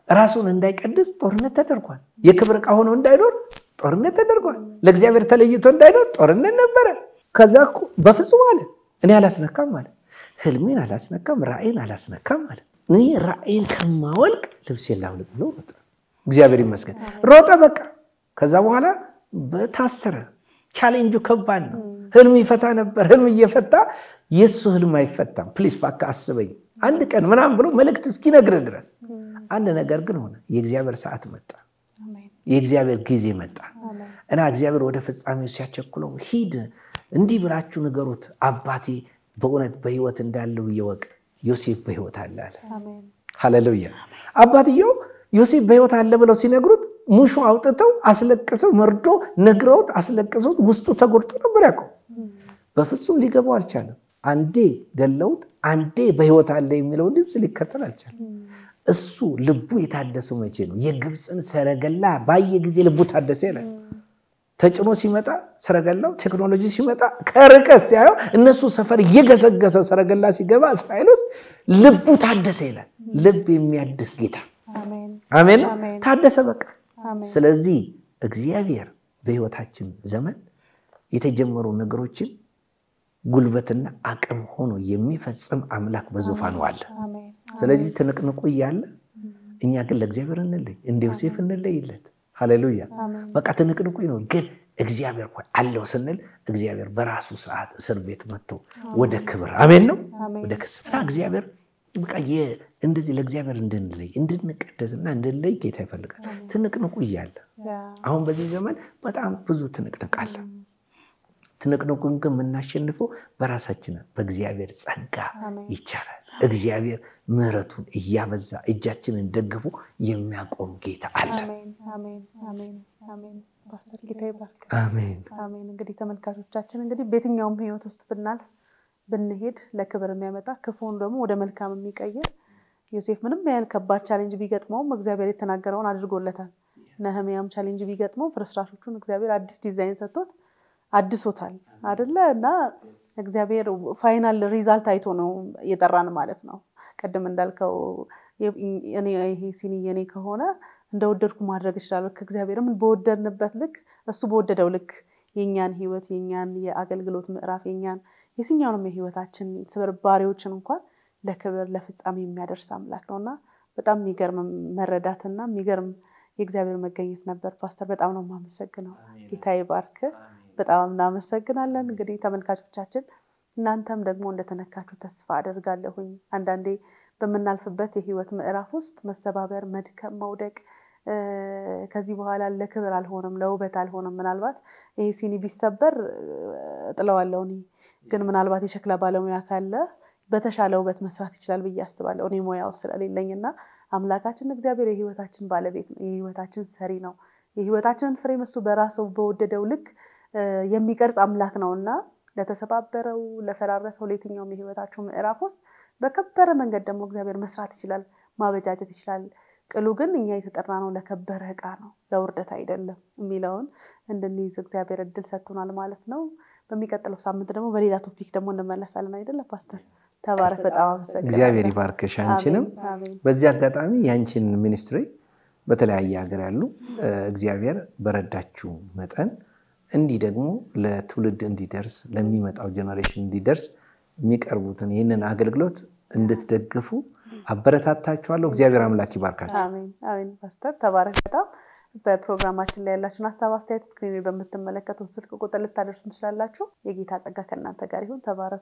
ራሱን እንዳይቀድስ ጦርነት ተደርጓል የክብር ዕቃ ሆኖ እንዳይኖር ጦርነት ተደርጓል ለእግዚአብሔር ተለይቶ እንዳይኖር ጦርነት ነበር ከዛ በፍጹም አለ እኔ አላስነካም ማለት ህልሜን አላስነካም ራእይን አላስነካም ማለት እኔ ራእይን ከማወልቅ ልብሴን ላውልቅ ብሎ ወጣ እግዚአብሔር ይመስገን ሮጠ በቃ ከዛ በኋላ በታሰረ ቻሌንጁ ከባድ ነው ህልም ይፈታ ነበር ህልም እየፈታ የሱ ህልም አይፈታም ፕሊስ ባካ አስበኝ አንድ ቀን ምናም ብሎ መልእክት እስኪነግር ድረስ አንድ ነገር ግን ሆነ የእግዚአብሔር ሰዓት መጣ የእግዚአብሔር ጊዜ መጣ እና እግዚአብሔር ወደ ፍጻሜው ሲያቸኩለው ሂድ እንዲህ ብላችሁ ንገሩት አባቴ በእውነት በህይወት እንዳለው ይወቅ ዮሴፍ በህይወት አለ አሜን ሃሌሉያ አባትየው ዮሴፍ በህይወት አለ ብለው ሲነግሩት ሙሾ አውጥተው አስለቅሰው መርዶ ነግረውት አስለቅሰው ውስጡ ተጎድቶ ነበር ያቀው በፍጹም ሊገባው አልቻለም አንዴ ገለውት አንዴ በህይወት አለ የሚለው ድምጽ ሊከተል አልቻለም እሱ ልቡ የታደሰው መቼ ነው የግብጽን ሰረገላ ባየ ጊዜ ልቡ ታደሰ ይላል ተጭኖ ሲመጣ ሰረገላው ቴክኖሎጂ ሲመጣ ከርቀት ሲያዩ እነሱ ሰፈር እየገሰገሰ ሰረገላ ሲገባ እስራኤልስ ልቡ ታደሰ ይላል ልብ የሚያድስ ጌታ አሜን ታደሰ በቃ ስለዚህ እግዚአብሔር በህይወታችን ዘመን የተጀመሩ ነገሮችን ጉልበትና አቅም ሆኖ የሚፈጽም አምላክ በዙፋኑ አለ ስለዚህ ትንቅንቁ ይያለ እኛ ግን ለእግዚአብሔር እንለይ እንደ ዮሴፍ እንለይለት ሃሌሉያ በቃ ትንቅንቁ ነው ግን እግዚአብሔር ሆይ አለው ስንል እግዚአብሔር በራሱ ሰዓት እስር ቤት መጥቶ ወደ ክብር አሜን ነው ወደ ክስራ እግዚአብሔር በቃ እንደዚህ ለእግዚአብሔር እንድንለይ እንድንቀደስና እንድንለይ ጌታ ትንቅንቁን ግን የምናሸንፈው በራሳችን በእግዚአብሔር ጸጋ ይቻላል። እግዚአብሔር ምሕረቱን እያበዛ እጃችንን ደግፎ የሚያቆም ጌታ አለ። አሜን አሜን አሜን አሜን። ፓስተር ጌታ ይባርክ። አሜን አሜን። እንግዲህ ተመልካቾቻችን እንግዲህ በየትኛውም ህይወት ውስጥ ብንሄድ ለክብር የሚያመጣ ክፉን ደግሞ ወደ መልካም የሚቀይር ዮሴፍ ምንም ያህል ከባድ ቻሌንጅ ቢገጥመውም እግዚአብሔር የተናገረውን አድርጎለታል። ነህምያም ቻሌንጅ ቢገጥመው ፍርስራሾቹን እግዚአብሔር አዲስ ዲዛይን ሰጥቶት አድሶታል አይደለ? እና እግዚአብሔር ፋይናል ሪዛልት አይቶ ነው የጠራን ማለት ነው። ቀደም እንዳልከው እኔ ይሄ ሲኒ የኔ ከሆነ እንደወደድኩ ማድረግ እችላለሁ። ከእግዚአብሔርም በወደድንበት ልክ እሱ በወደደው ልክ የኛን ህይወት የኛን የአገልግሎት ምዕራፍ የኛን የትኛውንም የህይወታችን ስብርባሪዎችን እንኳን ለክብር ለፍጻሜ የሚያደርስ አምላክ ነውና በጣም የሚገርም መረዳትና የሚገርም የእግዚአብሔር መገኘት ነበር። ፓስተር በጣም ነው የማመሰግነው። ጌታ ይባርክ። በጣም እናመሰግናለን። እንግዲህ ተመልካቾቻችን እናንተም ደግሞ እንደተነካችሁ ተስፋ አደርጋለሁኝ። አንዳንዴ በመናልፍበት የህይወት ምዕራፍ ውስጥ መሰባበር፣ መድከም፣ መውደቅ ከዚህ በኋላ ለክብር አልሆነም ለውበት አልሆነም። ምናልባት ይሄ ሲኒ ቢሰበር ጥለዋለሁ እኔ ግን ምናልባት የሸክላ ባለሙያ ካለ በተሻለ ውበት መስራት ይችላል ብዬ አስባለሁ። እኔ ሞያው ስለሌለኝና አምላካችን እግዚአብሔር የህይወታችን ባለቤት ነው፣ የህይወታችን ሰሪ ነው። የህይወታችንን ፍሬም እሱ በራሱ በወደደው ልክ የሚቀርጽ አምላክ ነውና ለተሰባበረው ለፈራረሰው ለየትኛውም የህይወታችሁ ምዕራፍ ውስጥ በከበረ መንገድ ደግሞ እግዚአብሔር መስራት ይችላል፣ ማበጃጀት ይችላል። ቅሉ ግን እኛ የተጠራነው ለከበረ ዕቃ ነው ለውርደት አይደለም የሚለውን እንድንይዝ እግዚአብሔር እድል ሰጥቶናል ማለት ነው። በሚቀጥለው ሳምንት ደግሞ በሌላ ቶፒክ ደግሞ እንመለሳለን አይደለ ፓስተር? ተባረክ። በጣም አመሰግናለሁ። እግዚአብሔር ይባርክሽ አንቺንም። በዚህ አጋጣሚ ያንቺን ሚኒስትሪ በተለያየ ሀገር ያሉ እግዚአብሔር በረዳችሁ መጠን እንዲህ ደግሞ ለትውልድ እንዲደርስ ለሚመጣው ጄነሬሽን እንዲደርስ የሚቀርቡትን ይህንን አገልግሎት እንድትደግፉ አበረታታችኋለሁ። እግዚአብሔር አምላክ ይባርካችሁ። አሜን አሜን። ፓስተር ተባረክ። በጣም በፕሮግራማችን ላይ ያላችሁን ሐሳብ አስተያየት ስክሪን ላይ በምትመለከቱት ስልክ ቁጥር ልታደርሱን ትችላላችሁ። የጌታ ጸጋ ከእናንተ ጋር ይሁን። ተባረኩ።